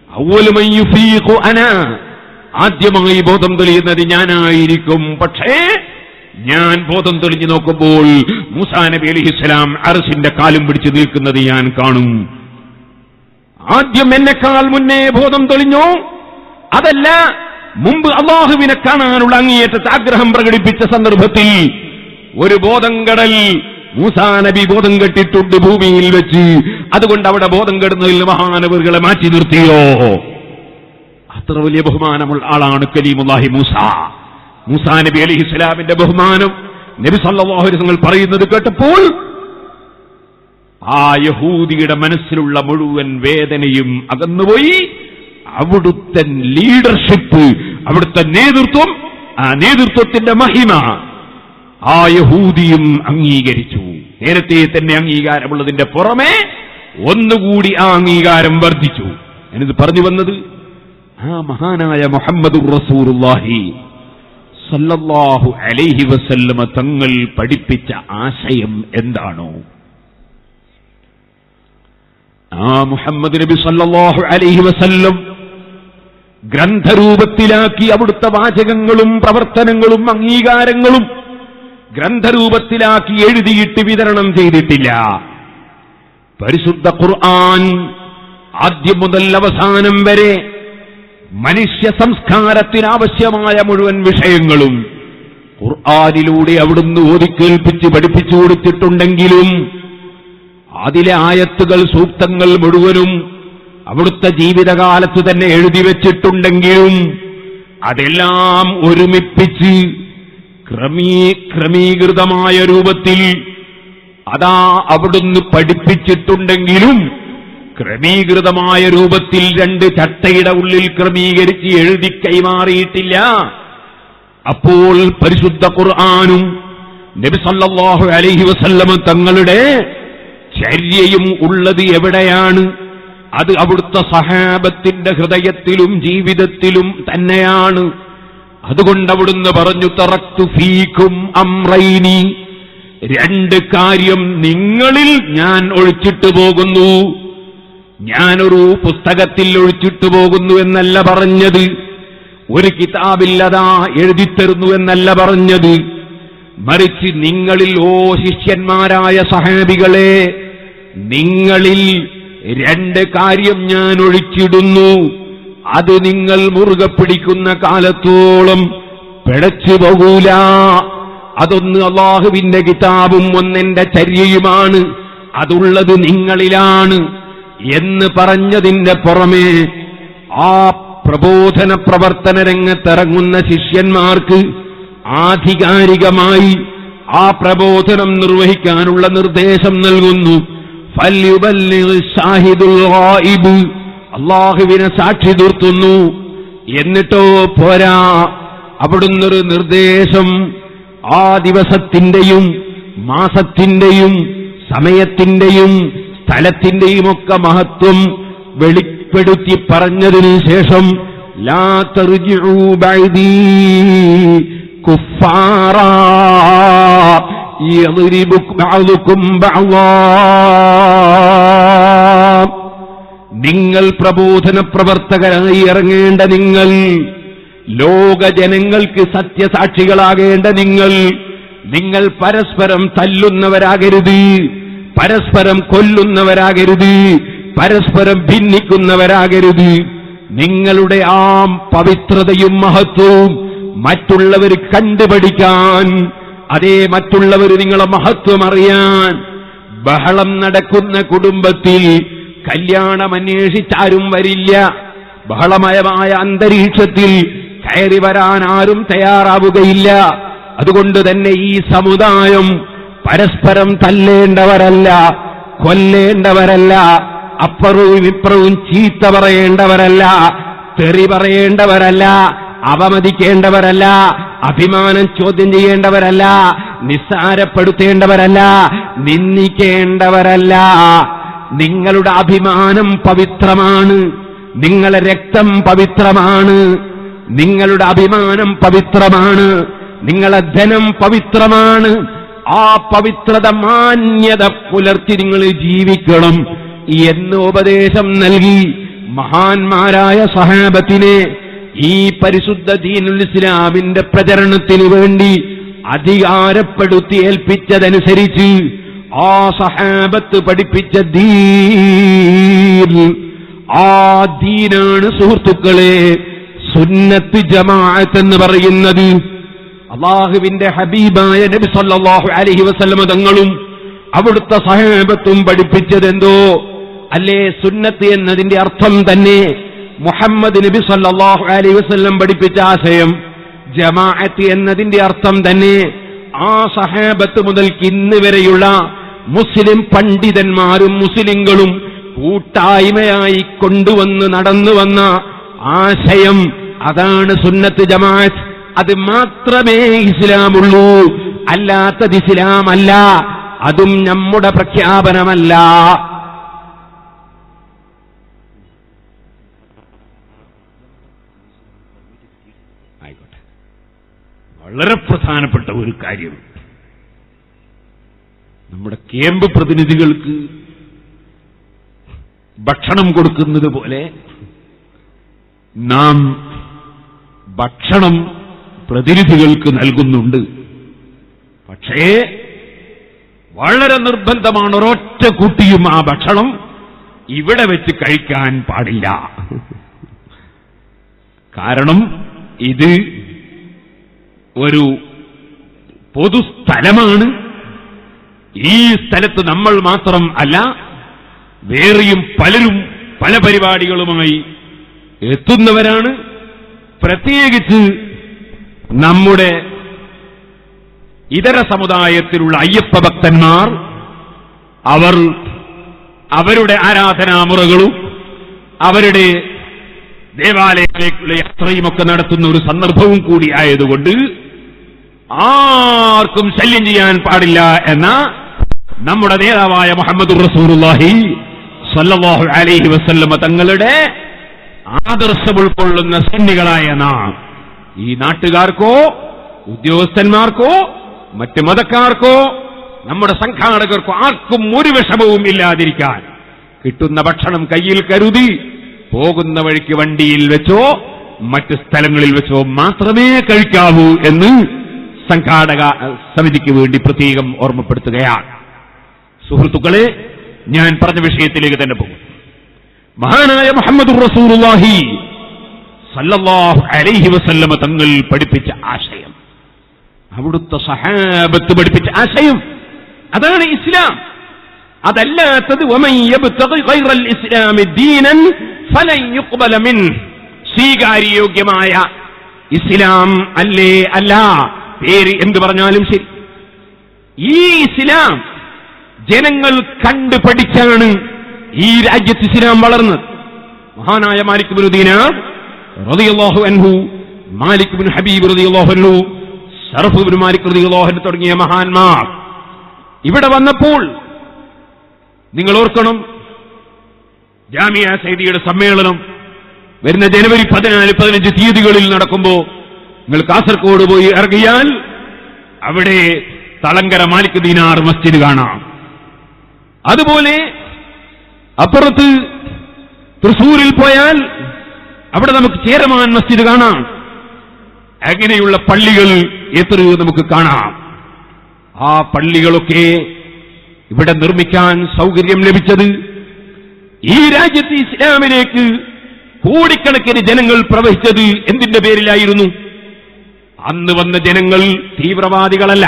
അവ്വലു മൻ യുഫീഖു അനാ, ആദ്യമായി ബോധം തെളിയുന്നത് ഞാനായിരിക്കും. പക്ഷേ ഞാൻ ബോധം തെളിഞ്ഞു നോക്കുമ്പോൾ മൂസാ നബി അലൈഹിസ്സലാം അർശിന്റെ കാലും പിടിച്ചു നിൽക്കുന്നത് ഞാൻ കാണും. ആദ്യം എന്നെക്കാൾ മുന്നേ ബോധം തെളിഞ്ഞോ? അതല്ല, മുമ്പ് അള്ളാഹുവിനെ കാണാനുള്ള അങ്ങേയറ്റത്തെ ആഗ്രഹം പ്രകടിപ്പിച്ച സന്ദർഭത്തിൽ ഒരു ബോധം കെടൽ മൂസാ നബി ബോധം കെട്ടിട്ടുണ്ട് ഭൂമിയിൽ വെച്ച്. അതുകൊണ്ട് അവിടെ ബോധം കെടുന്നതിൽ മഹാനവറുകളെ മാറ്റി നിർത്തിയോ? അത്ര വലിയ ബഹുമാനമുള്ള ആളാണ് കലീമുല്ലാഹി മൂസ. മൂസാ നബി അലൈഹിസ്സലാമിന്റെ ബഹുമാനം നബി സല്ലല്ലാഹു അലൈഹി വസല്ലം പറയുന്നത് കേട്ടപ്പോൾ ആ യഹൂദിയുടെ മനസ്സിലുള്ള മുഴുവൻ വേദനയും അകന്നുപോയി. അവിടുത്തെ ലീഡർഷിപ്പ്, അവിടുത്തെ നേതൃത്വം, ആ നേതൃത്വത്തിന്റെ മഹിമ ആ യഹൂദിയും അംഗീകരിച്ചു. നേരത്തെ തന്നെ അംഗീകാരമുള്ളതിന്റെ പുറമെ ഒന്നുകൂടി ആ അംഗീകാരം വർദ്ധിച്ചു. ഞാനിത് പറഞ്ഞു വന്നത്, ആ മഹാനായ മുഹമ്മദുർ റസൂലുള്ളാഹി സല്ലല്ലാഹു അലൈഹി വസല്ലമ തങ്ങൾ പഠിപ്പിച്ച ആശയം എന്താണോ, ആ മുഹമ്മദ് നബി സല്ലല്ലാഹു അലൈഹി വസല്ലം ഗ്രന്ഥരൂപത്തിലാക്കി അവിടുത്തെ വാചകങ്ങളും പ്രവർത്തനങ്ങളും അംഗീകാരങ്ങളും ഗ്രന്ഥരൂപത്തിലാക്കി എഴുതിയിട്ട് വിതരണം ചെയ്തിട്ടില്ല. പരിശുദ്ധ ഖുർആൻ ആദ്യം മുതൽ അവസാനം വരെ മനുഷ്യ സംസ്കാരത്തിനാവശ്യമായ മുഴുവൻ വിഷയങ്ങളും ഖുർആനിലൂടെ അവിടുന്ന് ഓതിക്കേൽപ്പിച്ച് പഠിപ്പിച്ചു കൊടുത്തിട്ടുണ്ടെങ്കിലും അതിലെ ആയത്തുകൾ, സൂക്തങ്ങൾ മുഴുവനും അവിടുത്തെ ജീവിതകാലത്ത് തന്നെ എഴുതി വെച്ചിട്ടുണ്ടെങ്കിലും അതെല്ലാം ഒരുമിപ്പിച്ച് ക്രമീകൃതമായ രൂപത്തിൽ അതാ അവിടുന്ന് പഠിപ്പിച്ചിട്ടുണ്ടെങ്കിലും ക്രമീകൃതമായ രൂപത്തിൽ രണ്ട് ചട്ടയുടെ ഉള്ളിൽ ക്രമീകരിച്ച് എഴുതി കൈമാറിയിട്ടില്ല. അപ്പോൾ പരിശുദ്ധ ഖുർആനും നബി സല്ലല്ലാഹു അലൈഹി വസല്ലം തങ്ങളുടെ ചര്യയും ഉള്ളത് എവിടെയാണ്? അത് അവിടുത്തെ സഹാബത്തിന്റെ ഹൃദയത്തിലും ജീവിതത്തിലും തന്നെയാണ്. അതുകൊണ്ട് അവിടുന്ന് പറഞ്ഞു, തറക്തു ഫീക്കും അംറൈനി, രണ്ട് കാര്യം നിങ്ങളിൽ ഞാൻ ഒഴിച്ചിട്ട് പോകുന്നു. ഞാനൊരു പുസ്തകത്തിൽ ഒഴിച്ചിട്ട് പോകുന്നു എന്നല്ല പറഞ്ഞത്, ഒരു കിതാബില്ലതാ എഴുതിത്തരുന്നു എന്നല്ല പറഞ്ഞത്, മറിച്ച് നിങ്ങളിൽ ഓ ശിഷ്യന്മാരായ സഹാബികളെ, നിങ്ങളിൽ 2 കാര്യം ഞാൻ ഒഴിച്ചിടുന്നു. അത് നിങ്ങൾ മുറുകെ പിടിക്കുന്ന കാലത്തോളം പിഴച്ചു പോകൂല. അതൊന്ന് അല്ലാഹുവിന്റെ കിതാബും ഒന്നെന്റെ ചര്യയുമാണ്, അതുള്ളത് നിങ്ങളിലാണ് എന്ന് പറഞ്ഞതിന്റെ പുറമെ ആ പ്രബോധന പ്രവർത്തന രംഗത്തിറങ്ങുന്ന ശിഷ്യന്മാർക്ക് ആധികാരികമായി ആ പ്രബോധനം നിർവഹിക്കാനുള്ള നിർദ്ദേശം നൽകുന്നു. ഫല്യുബല്ലിഗ് ഷാഹിദുൽ ഗായിബ്, അല്ലാഹുവിനെ സാക്ഷി നിർത്തുന്നു. എന്നിട്ടോ പോരാ, അവിടുന്നൊരു നിർദ്ദേശം ആ ദിവസത്തിന്റെയും മാസത്തിന്റെയും സമയത്തിന്റെയും സ്ഥലത്തിന്റെയുമൊക്കെ മഹത്വം വെളിപ്പെടുത്തി പറഞ്ഞതിനു ശേഷം ലാ തർജിഉ ബഅദീ കുഫാറാ യദ്രിബു ബഅദുകും ബഅദാ, നിങ്ങൾ പ്രബോധന പ്രവർത്തകരായി ഇറങ്ങേണ്ട നിങ്ങൾ, ലോക ജനങ്ങൾക്ക് സത്യസാക്ഷികളാകേണ്ട നിങ്ങൾ പരസ്പരം തല്ലുന്നവരാകരുത്, പരസ്പരം കൊല്ലുന്നവരാകരുത്, പരസ്പരം ഭിന്നിക്കുന്നവരാകരുത്. നിങ്ങളുടെ ആ പവിത്രതയും മഹത്വവും മറ്റുള്ളവർ കണ്ടുപഠിക്കാൻ, അതേ മറ്റുള്ളവർ നിങ്ങളെ മഹത്വം അറിയാൻ. ബഹളം നടക്കുന്ന കുടുംബത്തിൽ കല്യാണം അന്വേഷിച്ചാരും വരില്ല. ബഹളമയമായ അന്തരീക്ഷത്തിൽ കയറി വരാൻ ആരും തയ്യാറാവുകയില്ല. അതുകൊണ്ട് തന്നെ ഈ സമുദായം പരസ്പരം തല്ലേണ്ടവരല്ല, കൊല്ലേണ്ടവരല്ല, അപ്പുറവും ഇപ്പുറവും ചീത്ത പറയേണ്ടവരല്ല, തെറി പറയേണ്ടവരല്ല, അവമതിക്കേണ്ടവരല്ല, അഭിമാനം ചോദ്യം ചെയ്യേണ്ടവരല്ല, നിസ്സാരപ്പെടുത്തേണ്ടവരല്ല, നിന്ദിക്കേണ്ടവരല്ല. നിങ്ങളുടെ അഭിമാനം പവിത്രമാണ്, നിങ്ങളുടെ രക്തം പവിത്രമാണ്, നിങ്ങളുടെ അഭിമാനം പവിത്രമാണ്, നിങ്ങളുടെ ധനം പവിത്രമാണ്. ആ പവിത്രത മാന്യത പുലർത്തി നിങ്ങൾ ജീവിക്കണം എന്ന് ഉപദേശം നൽകി മഹാന്മാരായ സഹാബത്തിനെ ഈ പരിശുദ്ധ ദീനുൽ ഇസ്ലാമിന്റെ പ്രചരണത്തിനു വേണ്ടി അധികാരപ്പെടുത്തി ഏൽപ്പിച്ചതനുസരിച്ച് ആ സഹാബത്ത് പഠിപ്പിച്ച ദീൻ, ആ ദീനാണ് സുഹൃത്തുക്കളെ സുന്നത്ത് ജമാഅത്ത് എന്ന് പറയുന്നത്. അല്ലാഹുവിന്റെ ഹബീബായ നബി സല്ലല്ലാഹു അലൈഹി വസല്ലം തങ്ങളും അവിടുത്തെ സഹാബത്തും പഠിപ്പിച്ചതെന്തോ അല്ലേ? സുന്നത്ത് എന്നതിന്റെ അർത്ഥം തന്നെ മുഹമ്മദ് നബി സല്ലല്ലാഹു അലൈഹി വസല്ലം പഠിപ്പിച്ച ആശയം. ജമാഅത്ത് എന്നതിന്റെ അർത്ഥം തന്നെ ആ സഹാബത്ത് മുതൽക്ക് ഇന്ന് വരെയുള്ള മുസ്ലിം പണ്ഡിതന്മാരും മുസ്ലിങ്ങളും കൂട്ടായ്മയായി കൊണ്ടുവന്ന് നടന്നു വന്ന ആശയം, അതാണ് സുന്നത്ത് ജമാഅത്ത്. അത് മാത്രമേ ഇസ്ലാമുള്ളൂ, അല്ലാത്തത് ഇസ്ലാമല്ല, അതും നമ്മുടെ പ്രഖ്യാപനമല്ല. ആയിക്കോട്ടെ, വളരെ പ്രധാനപ്പെട്ട ഒരു കാര്യം, നമ്മുടെ ക്യാമ്പ് പ്രതിനിധികൾക്ക് ഭക്ഷണം കൊടുക്കുന്നത് പോലെ നാം ഭക്ഷണം പ്രതിനിധികൾക്ക് നൽകുന്നുണ്ട്. പക്ഷേ വളരെ നിർബന്ധമാണ്, ഒരൊറ്റ കുട്ടിയും ആ ഭക്ഷണം ഇവിടെ വെച്ച് കഴിക്കാൻ പാടില്ല. കാരണം ഇത് ഒരു പൊതുസ്ഥലമാണ്. ഈ സ്ഥലത്ത് നമ്മൾ മാത്രം അല്ല, വേറെയും പലരും പല പരിപാടികളുമായി എത്തുന്നവരാണ്. പ്രത്യേകിച്ച് നമ്മുടെ ഇതര സമുദായത്തിലുള്ള അയ്യപ്പ ഭക്തന്മാർ, അവർ അവരുടെ ആരാധനാമുറകളും അവരുടെ ദേവാലയങ്ങളിലേക്കുള്ള യാത്രയുമൊക്കെ നടത്തുന്ന ഒരു സന്ദർഭവും കൂടി ആയതുകൊണ്ട് ആർക്കും ശല്യം ചെയ്യാൻ പാടില്ല എന്ന നമ്മുടെ നേതാവായ മുഹമ്മദുർ റസൂലുള്ളാഹി സ്വല്ലല്ലാഹു അലൈഹി വസല്ലമ തങ്ങളുടെ ആദർശം ഉൾക്കൊള്ളുന്ന സുന്നികളായ നാം ഈ നാട്ടുകാർക്കോ ഉദ്യോഗസ്ഥന്മാർക്കോ മറ്റ് മതക്കാർക്കോ നമ്മുടെ സംഘാടകർക്കോ ആർക്കും ഒരു വിഷമവും ഇല്ലാതിരിക്കാൻ കിട്ടുന്ന ഭക്ഷണം കയ്യിൽ കരുതി പോകുന്ന വഴിക്ക് വണ്ടിയിൽ വെച്ചോ മറ്റ് സ്ഥലങ്ങളിൽ വെച്ചോ മാത്രമേ കഴിക്കാവൂ എന്ന് സംഘാടക സമിതിക്ക് വേണ്ടി പ്രത്യേകം ഓർമ്മപ്പെടുത്തുകയാണ്. സുഹൃത്തുക്കളെ, ഞാൻ പറഞ്ഞ വിഷയത്തിലേക്ക് തന്നെ പോകും. മഹാനായ മുഹമ്മദുർ റസൂലുള്ളാഹി സല്ലല്ലാഹു അലൈഹി വസല്ലമ തങ്ങൾ പഠിപ്പിച്ച ആശയം, അവിടുത്തെ സഹാബത്ത് പഠിപ്പിച്ച ആശയം, അതാണ് ഇസ്ലാം. അതല്ലാത്തത് വമൻ യബ്തഗി ഗൈറൽ ഇസ്ലാമി ദീനൻ ഫലൻ യുഖ്ബല മിൻഹു, സ്വീകാര്യോഗ്യമായ ഇസ്ലാം അല്ലേ അല്ല, പേര് എന്ത് പറഞ്ഞാലും ശരി. ഈ ഇസ്ലാം ജനങ്ങൾ കണ്ടു പഠിച്ചാണ് ഈ രാജ്യത്ത് ഇസ്ലാം വളർന്നത്. മഹാനായ മാലിക് ഇബ്നു ദീനാർ റളിയല്ലാഹു അൻഹു, മാലിക് ഇബ്നു ഹബീബ് റളിയല്ലാഹു അൻഹു, ശറഫ് ഇബ്നു മാലിക് റളിയല്ലാഹു അൻഹു തുടങ്ങിയ മഹാന്മാർ ഇവിടെ വന്നപ്പോൾ നിങ്ങൾ ഓർക്കണം, ജാമിഅ സയ്യിദിയുടെ സമ്മേളനം വരുന്ന ജനുവരി 14-15 തീയതികളിൽ നടക്കുമ്പോൾ നിങ്ങൾ കാസർഗോഡ് പോയി ഇറങ്ങിയാൽ അവിടെ തളങ്കര മാലിക് ദീനാർ മസ്ജിദ് കാണാം. അതുപോലെ അപ്പുറത്ത് തൃശൂരിൽ പോയാൽ അവിടെ നമുക്ക് ചേരമാൻ മസ്ജിദ് കാണാം. അങ്ങനെയുള്ള പള്ളികൾ എത്രയോ നമുക്ക് കാണാം. ആ പള്ളികളൊക്കെ ഇവിടെ നിർമ്മിക്കാൻ സൗകര്യം ലഭിച്ചത് ഈ രാജ്യത്ത് ഇസ്ലാമിലേക്ക് കോടിക്കണക്കിന് ജനങ്ങൾ പ്രവഹിച്ചത് എന്തിന്റെ പേരിലായിരുന്നു? അന്ന് വന്ന ജനങ്ങൾ തീവ്രവാദികളല്ല,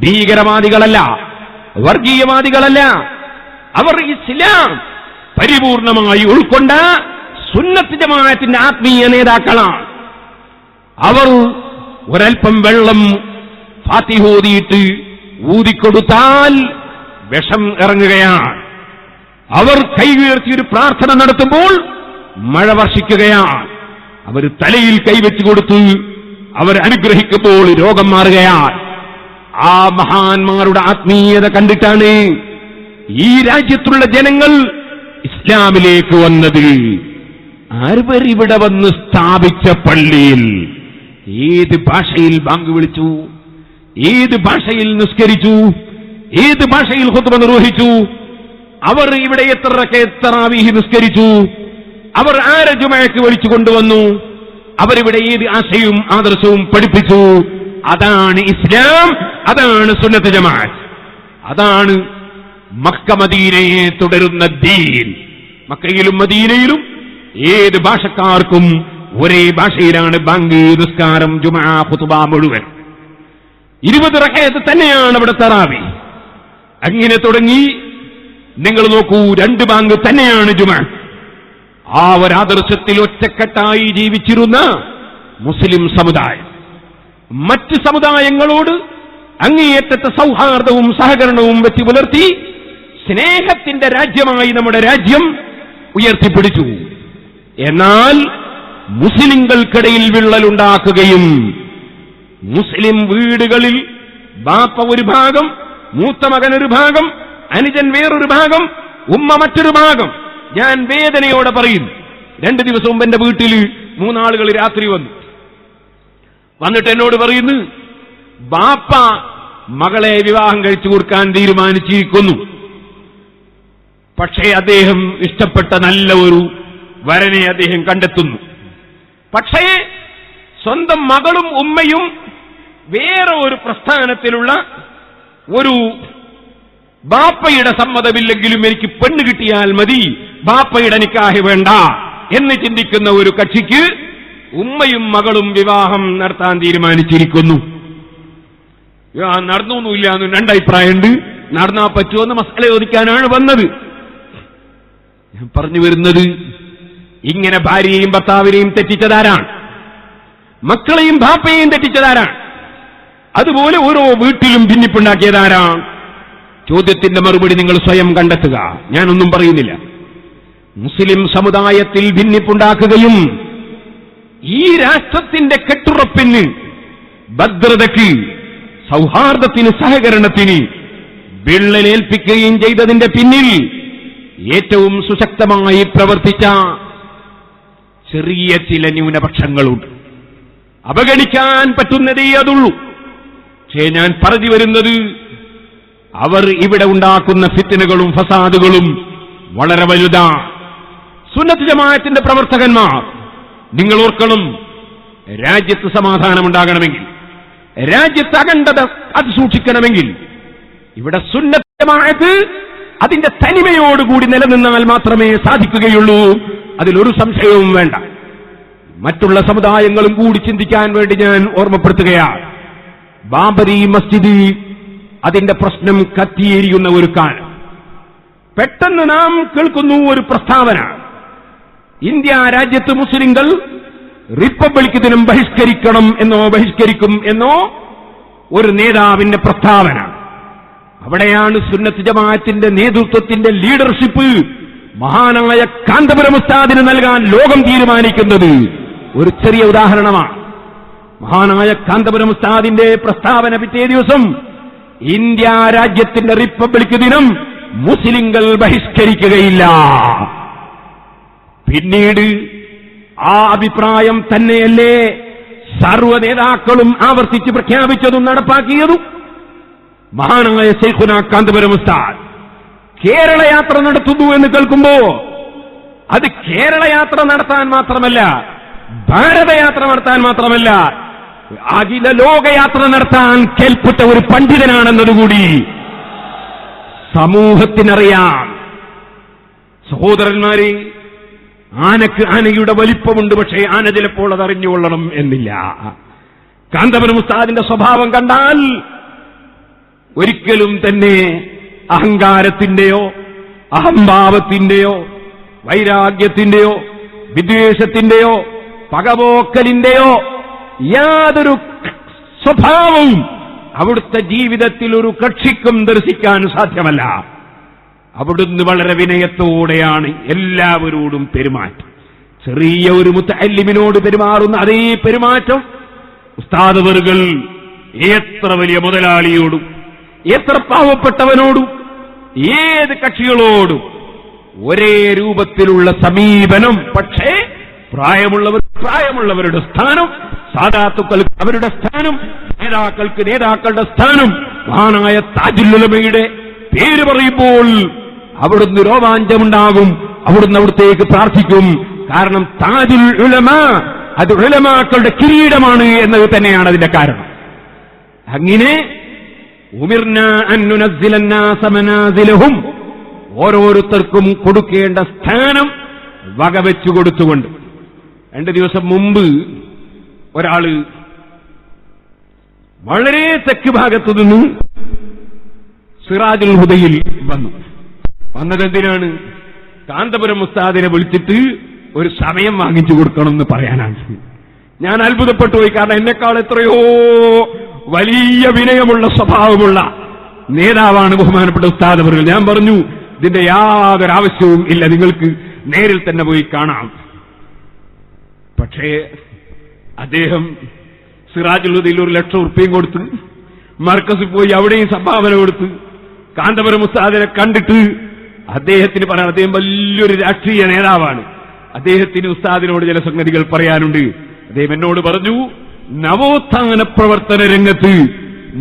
ഭീകരവാദികളല്ല, വർഗീയവാദികളല്ല. അവർ ഇസ്ലാം പരിപൂർണമായി ഉൾക്കൊണ്ട സുന്നത്ത് ജമാഅത്തിന്റെ ആത്മീയ നേതാക്കളാണ്. അവർ ഒരൽപ്പം വെള്ളം ഫാത്തിഹ ഓതിയിട്ട് ഊതിക്കൊടുത്താൽ വിഷം ഇറങ്ങുകയാണ്. അവർ കൈ ഉയർത്തി ഒരു പ്രാർത്ഥന നടത്തുമ്പോൾ മഴ വർഷിക്കുകയാണ്. അവർ തലയിൽ കൈവച്ചു കൊടുത്ത് അവർ അനുഗ്രഹിക്കുമ്പോൾ രോഗം മാറുകയാണ്. ആ മഹാന്മാരുടെ ആത്മീയത കണ്ടിട്ടാണ് ഈ രാജ്യത്തുള്ള ജനങ്ങൾ ഇസ്ലാമിലേക്ക് വന്നത്. ആർവർ ഇവിടെ വന്ന് സ്ഥാപിച്ച പള്ളിയിൽ ഏത് ഭാഷയിൽ ബാങ്ക് വിളിച്ചു, ഏത് ഭാഷയിൽ നിസ്കരിച്ചു, ഏത് ഭാഷയിൽ ഖുത്ബ നിർവഹിച്ചു, അവർ ഇവിടെ എത്ര റകഅത്ത് തറാവീഹ് നിസ്കരിച്ചു, അവർ ആരെ ജുമഅക്ക് വിളിച്ചു കൊണ്ടുവന്നു, അവരിവിടെ ഏത് ആശയവും ആദർശവും പഠിപ്പിച്ചു. അതാണ് ഇസ്ലാം, അതാണ് സുന്നത്ത് ജമാഅത്ത്, അതാണ് മക്ക മദീനയെ തുടരുന്ന ദീൻ. മക്കയിലും മദീനയിലും ഏത് ഭാഷക്കാർക്കും ഒരേ ഭാഷയിലാണ് ബാങ്ക്, നിസ്കാരം, ജുമഅ, ഖുത്ബ മുഴുവൻ. 20 റകഅത്ത് തന്നെയാണ് അവിടെ തറാവീഹ്. അങ്ങനെ തുടങ്ങി നിങ്ങൾ നോക്കൂ, 2 ബാങ്ക് തന്നെയാണ് ജുമഅ. ആ ഒരാദർശത്തിൽ ഒറ്റക്കെട്ടായി ജീവിച്ചിരുന്ന മുസ്ലിം സമുദായം മറ്റ് സമുദായങ്ങളോട് അങ്ങേയറ്റത്തെ സൗഹാർദ്ദവും സഹകരണവും വെച്ച് പുലർത്തി സ്നേഹത്തിന്റെ രാജ്യമായി നമ്മുടെ രാജ്യം ഉയർത്തിപ്പിടിച്ചു. എന്നാൽ മുസ്ലിങ്ങൾക്കിടയിൽ വിള്ളലുണ്ടാക്കുകയും മുസ്ലിം വീടുകളിൽ ബാപ്പ ഒരു ഭാഗം, മൂത്ത മകൻ ഒരു ഭാഗം, അനുജൻ വേറൊരു ഭാഗം, ഉമ്മ മറ്റൊരു ഭാഗം. ഞാൻ വേദനയോടെ പറയുന്നു, 2 ദിവസം മുമ്പ് എന്റെ വീട്ടിൽ 3 ആളുകൾ രാത്രി വന്നിട്ട് എന്നോട് പറയുന്നു, ബാപ്പ മകളെ വിവാഹം കഴിച്ചു കൊടുക്കാൻ തീരുമാനിച്ചിരിക്കുന്നു. പക്ഷേ അദ്ദേഹം ഇഷ്ടപ്പെട്ട നല്ല ഒരു വരനെ അദ്ദേഹം കണ്ടെത്തുന്നു. പക്ഷേ സ്വന്തം മകളും ഉമ്മയും വേറെ ഒരു പ്രസ്ഥാനത്തിലുള്ള ഒരു ബാപ്പയുടെ സമ്മതമില്ലെങ്കിലും എനിക്ക് പെണ്ണ് കിട്ടിയാൽ മതി, ബാപ്പയുടെ നിക്കാഹ് വേണ്ട എന്ന് ചിന്തിക്കുന്ന ഒരു കക്ഷിക്ക് ഉമ്മയും മകളും വിവാഹം നടത്താൻ തീരുമാനിച്ചിരിക്കുന്നു. നടന്നൊന്നുമില്ല എന്ന് 2 അഭിപ്രായമുണ്ട്. നടന്നാ പറ്റുമെന്ന് മസാല ചോദിക്കാനാണ് വന്നത്. ഞാൻ പറഞ്ഞു വരുന്നത്, ഇങ്ങനെ ഭാര്യയെയും ഭർത്താവിനെയും തെറ്റിച്ചതാരാണ്? മക്കളെയും ബാപ്പയെയും തെറ്റിച്ചതാരാണ്? അതുപോലെ ഓരോ വീട്ടിലും ഭിന്നിപ്പുണ്ടാക്കിയതാരാണ്? ചോദ്യത്തിന്റെ മറുപടി നിങ്ങൾ സ്വയം കണ്ടെത്തുക, ഞാനൊന്നും പറയുന്നില്ല. മുസ്ലിം സമുദായത്തിൽ ഭിന്നിപ്പുണ്ടാക്കുകയും ഈ രാഷ്ട്രത്തിന്റെ കെട്ടുറപ്പിന്, ഭദ്രതയ്ക്ക്, സൗഹാർദ്ദത്തിന്, സഹകരണത്തിന് വിള്ളലേൽപ്പിക്കുകയും ചെയ്തതിന്റെ പിന്നിൽ ഏറ്റവും സുശക്തമായി പ്രവർത്തിച്ച ചെറിയ ചില ന്യൂനപക്ഷങ്ങളുണ്ട്. അവഗണിക്കാൻ പറ്റുന്നതേ അതുള്ളൂ. പക്ഷേ ഞാൻ പറഞ്ഞു വരുന്നത്, അവർ ഇവിടെ ഉണ്ടാക്കുന്ന ഫിത്നകളും ഫസാദുകളും വളരെ വലുതാണ്. സുന്നത്ത് ജമാഅത്തിന്റെ പ്രവർത്തകന്മാർ നിങ്ങൾ ഓർക്കണം, രാജ്യത്ത് സമാധാനമുണ്ടാകണമെങ്കിൽ, രാജ്യത്ത് അഖണ്ഡത അത് സൂക്ഷിക്കണമെങ്കിൽ ഇവിടെ സുന്നത്ത് ജമാഅത്ത് അതിന്റെ തനിമയോടുകൂടി നിലനിന്നാൽ മാത്രമേ സാധിക്കുകയുള്ളൂ. അതിലൊരു സംശയവും വേണ്ട. മറ്റുള്ള സമുദായങ്ങളും കൂടി ചിന്തിക്കാൻ വേണ്ടി ഞാൻ ഓർമ്മപ്പെടുത്തുകയാണ്. ബാബരി മസ്ജിദ് അതിന്റെ പ്രശ്നം കത്തിയേരിയുന്ന ഒരു കാലം. പെട്ടെന്ന് നാം കേൾക്കുന്നു ഒരു പ്രസ്താവന, ഇന്ത്യ രാജ്യത്ത് മുസ്ലിങ്ങൾ റിപ്പബ്ലിക് ദിനം ബഹിഷ്കരിക്കും എന്നോ ഒരു നേതാവിന്റെ പ്രസ്താവന. അവിടെയാണ് സുന്നത്ത് ജമാഅത്തിന്റെ നേതൃത്വത്തിന്റെ ലീഡർഷിപ്പ് മഹാനായ കാന്തപുരം ഉസ്താദിന് നൽകാൻ ലോകം തീരുമാനിക്കുന്നത്. ഒരു ചെറിയ ഉദാഹരണമാണ്. മഹാനായ കാന്തപുരം ഉസ്താദിന്റെ പ്രസ്താവന പിറ്റേ ദിവസം ഇന്ത്യ രാജ്യത്തിന്റെ റിപ്പബ്ലിക് ദിനം മുസ്ലിങ്ങൾ ബഹിഷ്കരിക്കുകയില്ല. പിന്നീട് ആ അഭിപ്രായം തന്നെയല്ലേ സർവ്വ നേതാക്കളും ആവർത്തിച്ച് പ്രഖ്യാപിച്ചതും നടപ്പാക്കിയതും. മഹാനായ ശൈഖുനാ കാന്തപുരം ഉസ്താദ് കേരള യാത്ര നടത്തുന്നു എന്ന് കേൾക്കുമ്പോ അത് കേരള യാത്ര നടത്താൻ മാത്രമല്ല, ഭാരതയാത്ര നടത്താൻ മാത്രമല്ല, അഖില ലോകയാത്ര നടത്താൻ കേൾപ്പെട്ട ഒരു പണ്ഡിതനാണെന്നതുകൂടി സമൂഹത്തിനറിയാം. സഹോദരന്മാരെ, ആനക്ക് ആനയുടെ വലിപ്പമുണ്ട്, പക്ഷേ ആന ചിലപ്പോൾ അത് അറിഞ്ഞുകൊള്ളണം എന്നില്ല. കാന്തപുരം ഉസ്താദിന്റെ സ്വഭാവം കണ്ടാൽ ഒരിക്കലും തന്നെ അഹങ്കാരത്തിന്റെയോ അഹംഭാവത്തിന്റെയോ വൈരാഗ്യത്തിന്റെയോ വിദ്വേഷത്തിന്റെയോ പകപോക്കലിന്റെയോ യാതൊരു സ്വഭാവവും അവിടുത്തെ ജീവിതത്തിൽ ഒരു കക്ഷിക്കും ദർശിക്കാൻ സാധ്യമല്ല. അവിടുന്ന് വളരെ വിനയത്തോടെയാണ് എല്ലാവരോടും പെരുമാറ്റം. ചെറിയ ഒരു മുത്തഅല്ലിമിനോട് പെരുമാറുന്ന അതേ പെരുമാറ്റം ഉസ്താദ് വർകൾ എത്ര വലിയ മുതലാളിയോടും എത്ര പാവപ്പെട്ടവനോടും ഏത് കക്ഷികളോടും ഒരേ രൂപത്തിലുള്ള സമീപനം. പക്ഷേ പ്രായമുള്ളവരുടെ സ്ഥാനം, സാദാത്തുക്കൾക്ക് അവരുടെ സ്ഥാനം, നേതാക്കൾക്ക് നേതാക്കളുടെ സ്ഥാനം. മഹാനായ താജുൽ ഉലമയുടെ പേര് പറയുമ്പോൾ അവിടുന്ന് രോമാഞ്ചമുണ്ടാകും. അവിടുത്തേക്ക് പ്രാർത്ഥിക്കും. കാരണം താജുൽ ഉലമ അത് ഉലമാക്കളുടെ കിരീടമാണ് എന്നത് തന്നെയാണ് അതിന്റെ കാരണം. അങ്ങനെ ഉമിർനാ അൻ നുനസ്സില അന്നാസ മനാസിലഹും, ഓരോരുത്തർക്കും കൊടുക്കേണ്ട സ്ഥാനം വകവെച്ചു കൊടുത്തുകൊണ്ട്. 2 ദിവസം മുമ്പ് ഒരാള് വളരെ തെക്ക് ഭാഗത്തു നിന്ന് സിറാജുൽ ഹുദയിൽ വന്നതെന്തിനാണ്? കാന്തപുരം ഉസ്താദിനെ വിളിച്ചിട്ട് ഒരു സമയം വാങ്ങിച്ചു കൊടുക്കണമെന്ന് പറയാനാണ്. ഞാൻ അത്ഭുതപ്പെട്ടു പോയി. കാരണം എന്നെക്കാൾ എത്രയോ വലിയ വിനയമുള്ള സ്വഭാവമുള്ള നേതാവാണ് ബഹുമാനപ്പെട്ട ഉസ്താദ് അവர்கள். ഞാൻ പറഞ്ഞു, ഇതിന്റെ യാതൊരു ആവശ്യവും ഇല്ല, നിങ്ങൾക്ക് നേരിൽ തന്നെ പോയി കാണാം. പക്ഷേ അദ്ദേഹം സിറാജുൽ ഹുദയിൽ 1,00,000 ഉറുപ്പികയും കൊടുത്ത് മർക്കസിൽ പോയി അവിടെയും സംഭാവന കൊടുത്ത് കാന്തപുരം ഉസ്താദിനെ കണ്ടിട്ട് അദ്ദേഹത്തിന് പറയാൻ, അദ്ദേഹം വലിയൊരു രാഷ്ട്രീയ നേതാവാണ്, അദ്ദേഹത്തിന് ഉസ്താദിനോട് ചില സംഗതികൾ പറയാനുണ്ട്. അദ്ദേഹം എന്നോട് പറഞ്ഞു, നവോത്ഥാന പ്രവർത്തന രംഗത്ത്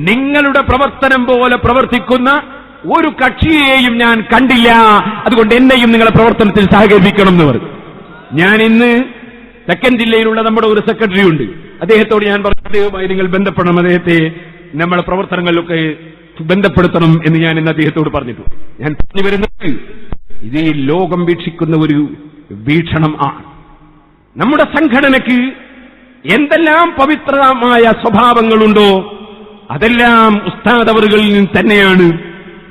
നിങ്ങളുടെ പ്രവർത്തനം പോലെ പ്രവർത്തിക്കുന്ന ഒരു കക്ഷിയെയും ഞാൻ കണ്ടില്ല, അതുകൊണ്ട് എന്നെയും നിങ്ങളുടെ പ്രവർത്തനത്തിൽ സഹകരിപ്പിക്കണം എന്ന് പറഞ്ഞു. ഞാൻ ഇന്ന് തെക്കൻ ജില്ലയിലുള്ള നമ്മുടെ ഒരു സെക്രട്ടറി ഉണ്ട്, അദ്ദേഹത്തോട് ഞാൻ പറഞ്ഞു, അദ്ദേഹവുമായി നിങ്ങൾ ബന്ധപ്പെടണം, അദ്ദേഹത്തെ നമ്മുടെ പ്രവർത്തനങ്ങളിലൊക്കെ ബന്ധപ്പെടുത്തണം എന്ന് ഞാൻ ഇന്ന് അദ്ദേഹത്തോട് പറഞ്ഞിട്ടു. ഞാൻ പറഞ്ഞു വരുന്നത്, ഇത് ലോകം വീക്ഷിക്കുന്ന ഒരു വീക്ഷണം ആണ്. നമ്മുടെ സംഘടനയ്ക്ക് എന്തെല്ലാം പവിത്രമായ സ്വഭാവങ്ങളുണ്ടോ അതെല്ലാം ഉസ്താദ് അവറുകളിൽ നിന്ന് തന്നെയാണ്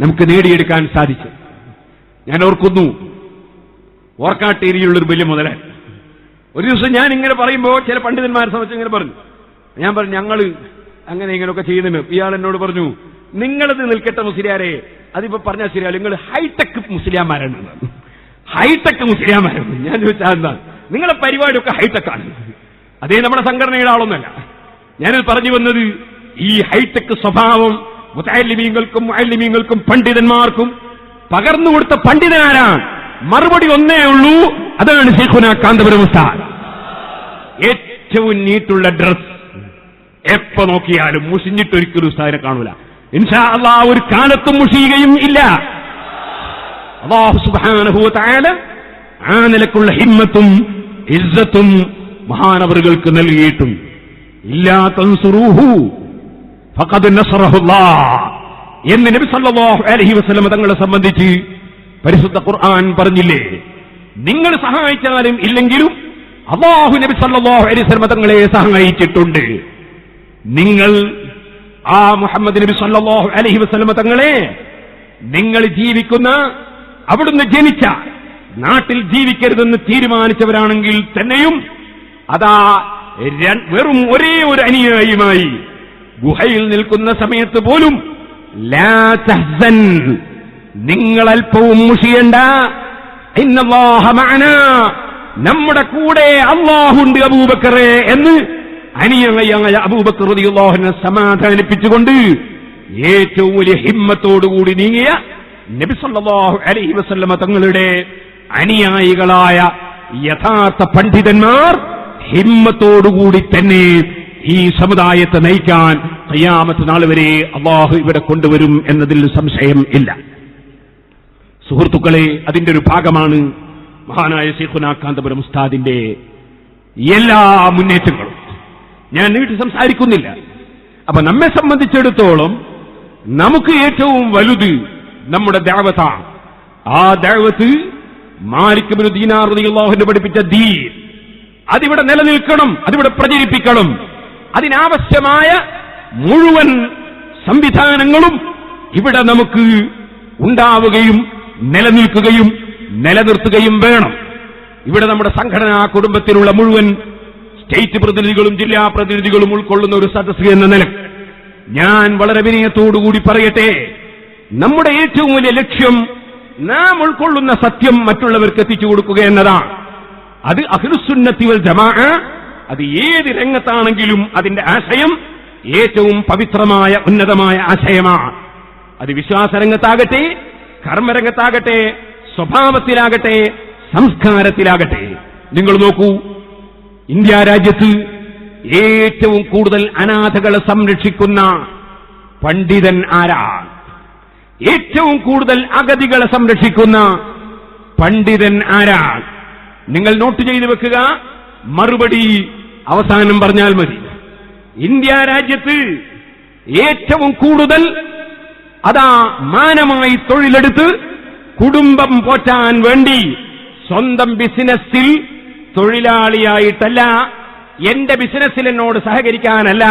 നമുക്ക് നേടിയെടുക്കാൻ സാധിച്ചത്. ഞാൻ ഓർക്കുന്നു, ഓർക്കാട്ടേരിയിലുള്ളൊരു വലിയ മുതലാളി ഒരു ദിവസം ഞാൻ ഇങ്ങനെ പറയുമ്പോൾ ചില പണ്ഡിതന്മാരെ സംബന്ധിച്ച് ഇങ്ങനെ പറഞ്ഞു. ഞാൻ പറഞ്ഞു, ഞങ്ങള് അങ്ങനെ ഇങ്ങനെയൊക്കെ ചെയ്യുന്നുണ്ട്. ഇയാൾ എന്നോട് പറഞ്ഞു, നിങ്ങളത് നിൽക്കട്ടെ മുസ്ലിയാരെ, അതിപ്പോ പറഞ്ഞാൽ ശരിയാ, നിങ്ങൾ ഹൈടെക് മുസ്ലിയാമാരാണ്, ഹൈടെക് മുസ്ലിയാമാരാണ്. ഞാൻ ചോദിച്ചാൽ എന്താ, നിങ്ങളെ പരിപാടിയൊക്കെ ഹൈടെക്കാണ്. അതേ നമ്മുടെ സംഘടനയുടെ ആളൊന്നല്ല. ഞാനിത് പറഞ്ഞു വന്നത്, ഈ ഹൈടെക് സ്വഭാവം മുതഅല്ലിമീങ്ങൾക്കും മുഅല്ലിമീങ്ങൾക്കും പണ്ഡിതന്മാർക്കും പകർന്നുകൊടുത്ത പണ്ഡിതനാരാണ്? മറുപടി ഒന്നേ ഉള്ളൂ, അതാണ് ശൈഖുനാ കാന്തപുരം ഉസ്താദ്. ഏറ്റവും നീറ്റുള്ള ഡ്രസ്, എപ്പോ നോക്കിയാലും മുഷിഞ്ഞിട്ടൊരിക്കലും ഉസ്താദിനെ കാണൂല. ഇൻഷാ അല്ലാഹ് ഒരു കാലത്തും മുഷിയുകയും ഇല്ല. അല്ലാഹു സുബ്ഹാനഹു വ തആല ആ നിലക്കുള്ള ഹിമ്മത്തും ഇസ്സത്തും മഹാനവറുകൾക്ക് നൽകിയിട്ടുണ്ട്. ഇല്ലാ തൻസുറൂഹു ഫഖദ് നസറഹുല്ലാഹ് എന്ന് നബി സല്ലല്ലാഹു അലൈഹി വസല്ലം തങ്ങളെ സംബന്ധിച്ച് പരിശുദ്ധ ഖുർആൻ പറഞ്ഞില്ലേ? നിങ്ങൾ സഹായിച്ചാലും ഇല്ലെങ്കിലും അല്ലാഹു നബി സല്ലല്ലാഹു അലൈഹി വസല്ലം തങ്ങളെ സഹായിച്ചിട്ടുണ്ട്. നിങ്ങൾ ആ മുഹമ്മദ് നബി സല്ലല്ലാഹു അലൈഹി വസല്ലം തങ്ങളെ നിങ്ങൾ ജീവിക്കുന്ന, അവിടുന്ന് ജനിച്ച നാട്ടിൽ ജീവിക്കരുതെന്ന് തീരുമാനിച്ചവരാണെങ്കിൽ തന്നെയും അതാ വെറും ഒരേ ഒരു അനുയായിയുമായി ഗുഹയിൽ നിൽക്കുന്ന സമയത്ത് പോലും ലാ തഹ്സൻ, നിങ്ങൾ അല്പവും മുഷിയണ്ട, ഇന്നല്ലാഹ മഅനാ, നമ്മുടെ കൂടെ അല്ലാഹുണ്ട് അബൂബക്കറെ എന്ന് അനുയായിയായ അബൂബക്കർ റളിയല്ലാഹു അൻഹു സമാധാനിപ്പിച്ചുകൊണ്ട് ഏറ്റവും വലിയ ഹിമ്മത്തോടുകൂടി നീങ്ങിയ നബി സല്ലല്ലാഹു അലൈഹി വസല്ലമ തങ്ങളുടെ അനുയായികളായ യഥാർത്ഥ പണ്ഡിതന്മാർ ഹിമ്മത്തോടുകൂടി തന്നെ ഈ സമുദായത്തെ നയിക്കാൻ ഖിയാമത്ത് നാൾ വരെ അല്ലാഹു ഇവിടെ കൊണ്ടുവരും എന്നതിൽ സംശയം ഇല്ല. സുഹൃത്തുക്കളെ, അതിന്റെ ഒരു ഭാഗമാണ് മഹാനായ ശൈഖുനാ കാന്തപുരം ഉസ്താദിന്റെ എല്ലാ മുന്നേറ്റങ്ങളും. ഞാൻ നീട്ടി സംസാരിക്കുന്നില്ല. അപ്പൊ നമ്മെ സംബന്ധിച്ചിടത്തോളം നമുക്ക് ഏറ്റവും വലുത് നമ്മുടെ ദഅവത്താണ്. ആ ദഅവത്ത് മാലിക് ഇബ്നു ദീനാർ റളിയല്ലാഹു അൻഹു പഠിപ്പിച്ച ദീൻ അതിവിടെ നിലനിൽക്കണം, അതിവിടെ പ്രചരിപ്പിക്കണം. അതിനാവശ്യമായ മുഴുവൻ സംവിധാനങ്ങളും ഇവിടെ നമുക്ക് ഉണ്ടാവുകയും നിലനിൽക്കുകയും നിലനിർത്തുകയും വേണം. ഇവിടെ നമ്മുടെ സംഘടനാ കുടുംബത്തിലുള്ള മുഴുവൻ സ്റ്റേറ്റ് പ്രതിനിധികളും ജില്ലാ പ്രതിനിധികളും ഉൾക്കൊള്ളുന്ന ഒരു സദസ്സ് എന്ന നിലക്ക് ഞാൻ വളരെ വിനയത്തോടുകൂടി പറയട്ടെ, നമ്മുടെ ഏറ്റവും വലിയ ലക്ഷ്യം നാം ഉൾക്കൊള്ളുന്ന സത്യം മറ്റുള്ളവർക്ക് എത്തിച്ചു കൊടുക്കുക എന്നതാണ്. അത് അഹ്ലുസുന്നത്തി വൽ ജമാഅ, അത് ഏത് രംഗത്താണെങ്കിലും അതിന്റെ ആശയം ഏറ്റവും പവിത്രമായ ഉന്നതമായ ആശയമാണ്. അത് വിശ്വാസരംഗത്താകട്ടെ, കർമ്മരംഗത്താകട്ടെ, സ്വഭാവത്തിലാകട്ടെ, സംസ്കാരത്തിലാകട്ടെ. നിങ്ങൾ നോക്കൂ, ഇന്ത്യ രാജ്യത്ത് ഏറ്റവും കൂടുതൽ അനാഥകളെ സംരക്ഷിക്കുന്ന പണ്ഡിതൻ ആരാണ്? ഏറ്റവും കൂടുതൽ അഗതികളെ സംരക്ഷിക്കുന്ന പണ്ഡിതൻ ആരാണ്? നിങ്ങൾ നോട്ട് ചെയ്തു വെക്കുക, മറുപടി അവസാനം പറഞ്ഞാൽ മതി. ഇന്ത്യ രാജ്യത്ത് ഏറ്റവും കൂടുതൽ അതാ മാനമായി തൊഴിലെടുത്ത് കുടുംബം പോറ്റാൻ വേണ്ടി സ്വന്തം ബിസിനസ്സിൽ തൊഴിലാളിയായിട്ടല്ല, എന്റെ ബിസിനസ്സിൽ എന്നോട് സഹകരിക്കാനല്ല,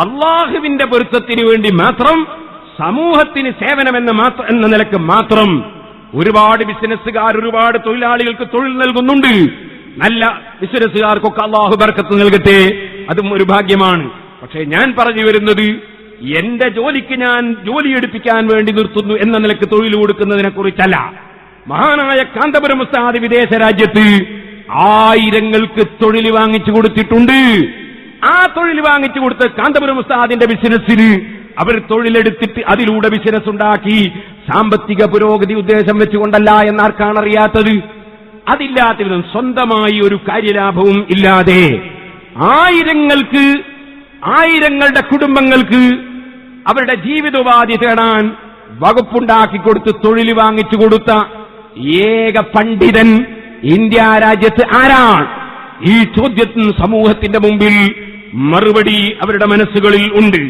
അള്ളാഹുവിന്റെ പൊരുത്തത്തിന് വേണ്ടി മാത്രം, സമൂഹത്തിന് സേവനമെന്ന നിലക്ക് മാത്രം ഒരുപാട് ബിസിനസ്സുകാർ, ഒരുപാട് തൊഴിലാളികൾക്ക് തൊഴിൽ നൽകുന്നുണ്ട്. നല്ല ബിസിനസ്സുകാർക്കൊക്കെ അള്ളാഹു ബർക്കത്ത് നൽകട്ടെ, അതും ഒരു ഭാഗ്യമാണ്. പക്ഷേ ഞാൻ പറഞ്ഞു വരുന്നത്, എന്റെ ജോലിക്ക് ഞാൻ ജോലിയെടുപ്പിക്കാൻ വേണ്ടി നിർത്തുന്നു എന്ന നിലക്ക് തൊഴിൽ കൊടുക്കുന്നതിനെ കുറിച്ചല്ല. മഹാനായ കാന്തപുരം ഉസ്താദ് വിദേശ രാജ്യത്ത് ആയിരങ്ങൾക്ക് തൊഴിൽ വാങ്ങിച്ചു കൊടുത്തിട്ടുണ്ട്. ആ തൊഴിൽ വാങ്ങിച്ചു കൊടുത്ത് കാന്തപുരം ഉസ്താദിന്റെ ബിസിനസ്സിന് അവർ തൊഴിലെടുത്തിട്ട് അതിലൂടെ ബിസിനസ് ഉണ്ടാക്കി. സാമ്പത്തിക പുരോഗതി ഉദ്ദേശം വെച്ചുകൊണ്ടല്ല എന്നാർക്കാണ് അറിയാത്തത്? അതില്ലാത്ത സ്വന്തമായി ഒരു കാര്യലാഭവും ഇല്ലാതെ ആയിരങ്ങളുടെ കുടുംബങ്ങൾക്ക് അവരുടെ ജീവിതോപാധി തേടാൻ വകുപ്പുണ്ടാക്കി കൊടുത്ത് തൊഴിൽ വാങ്ങിച്ചു കൊടുത്ത ഏക പണ്ഡിതൻ ഇന്ത്യ രാജ്യത്ത് ആരാണ്? ഈ ചോദ്യത്തിന് സമൂഹത്തിന്റെ മുമ്പിൽ മറുപടി അവരുടെ മനസ്സുകളിൽ ഉണ്ട്.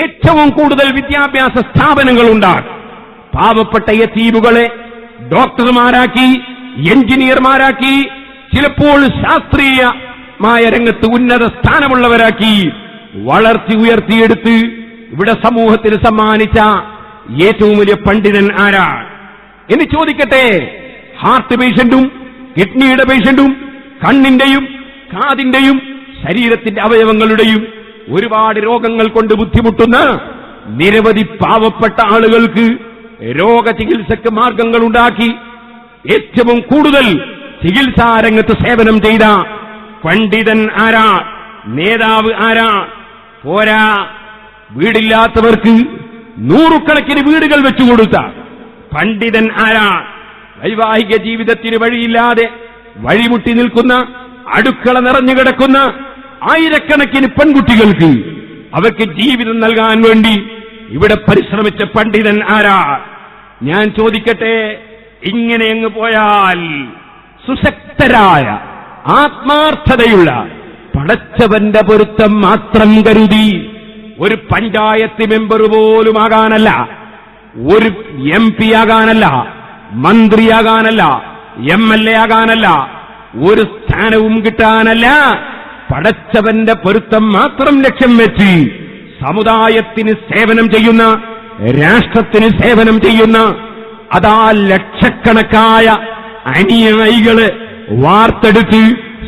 ഏറ്റവും കൂടുതൽ വിദ്യാഭ്യാസ സ്ഥാപനങ്ങൾ ഉണ്ടാകും. പാവപ്പെട്ട യതീമുകളെ ഡോക്ടർമാരാക്കി, എഞ്ചിനീയർമാരാക്കി, ചിലപ്പോൾ ശാസ്ത്രീയമായ രംഗത്ത് ഉന്നത സ്ഥാനമുള്ളവരാക്കി വളർത്തി ഉയർത്തിയെടുത്ത് ഇവിടെ സമൂഹത്തിന് സമ്മാനിച്ച ഏറ്റവും വലിയ പണ്ഡിതൻ ആരാണ് എന്ന് ചോദിക്കട്ടെ. ഹാർട്ട് പേഷ്യന്റും കിഡ്നിയുടെ പേഷ്യന്റും കണ്ണിന്റെയും കാതിന്റെയും ശരീരത്തിന്റെ അവയവങ്ങളുടെയും ഒരുപാട് രോഗങ്ങൾ കൊണ്ട് ബുദ്ധിമുട്ടുന്ന നിരവധി പാവപ്പെട്ട ആളുകൾക്ക് രോഗചികിത്സക്ക് മാർഗങ്ങൾ ഉണ്ടാക്കി ഏറ്റവും കൂടുതൽ ചികിത്സാരംഗത്ത് സേവനം ചെയ്ത പണ്ഡിതൻ ആരാ? നേതാവ് ആരാ? പോരാ, വീടില്ലാത്തവർക്ക് നൂറുകണക്കിന് വീടുകൾ വെച്ചുകൊടുത്ത പണ്ഡിതൻ ആരാ? വൈവാഹിക ജീവിതത്തിന് വഴിയില്ലാതെ വഴിമുട്ടി നിൽക്കുന്ന, അടുക്കള നിറഞ്ഞു കിടക്കുന്ന ആയിരക്കണക്കിന് പെൺകുട്ടികൾക്ക് അവർക്ക് ജീവിതം നൽകാൻ വേണ്ടി ഇവിടെ പരിശ്രമിച്ച പണ്ഡിതൻ ആരാ? ഞാൻ ചോദിക്കട്ടെ, ഇങ്ങനെ അങ്ങ് പോയാൽ സുശക്തരായ ആത്മാർത്ഥതയുള്ള പടച്ചവന്റെ പൊരുത്തം മാത്രം കരുതി ഒരു പഞ്ചായത്ത് മെമ്പർ പോലും ആകാനല്ല, ഒരു MP ആകാനല്ല, മന്ത്രിയാകാനല്ല, MLA ആകാനല്ല, ഒരു സ്ഥാനവും കിട്ടാനല്ല, പടച്ചവന്റെ പൊരുത്തം മാത്രം ലക്ഷ്യം വെച്ച് സമുദായത്തിന് സേവനം ചെയ്യുന്ന, രാഷ്ട്രത്തിന് സേവനം ചെയ്യുന്ന അതാ ലക്ഷക്കണക്കായ അനുയായികളെ വാർത്തെടുത്ത്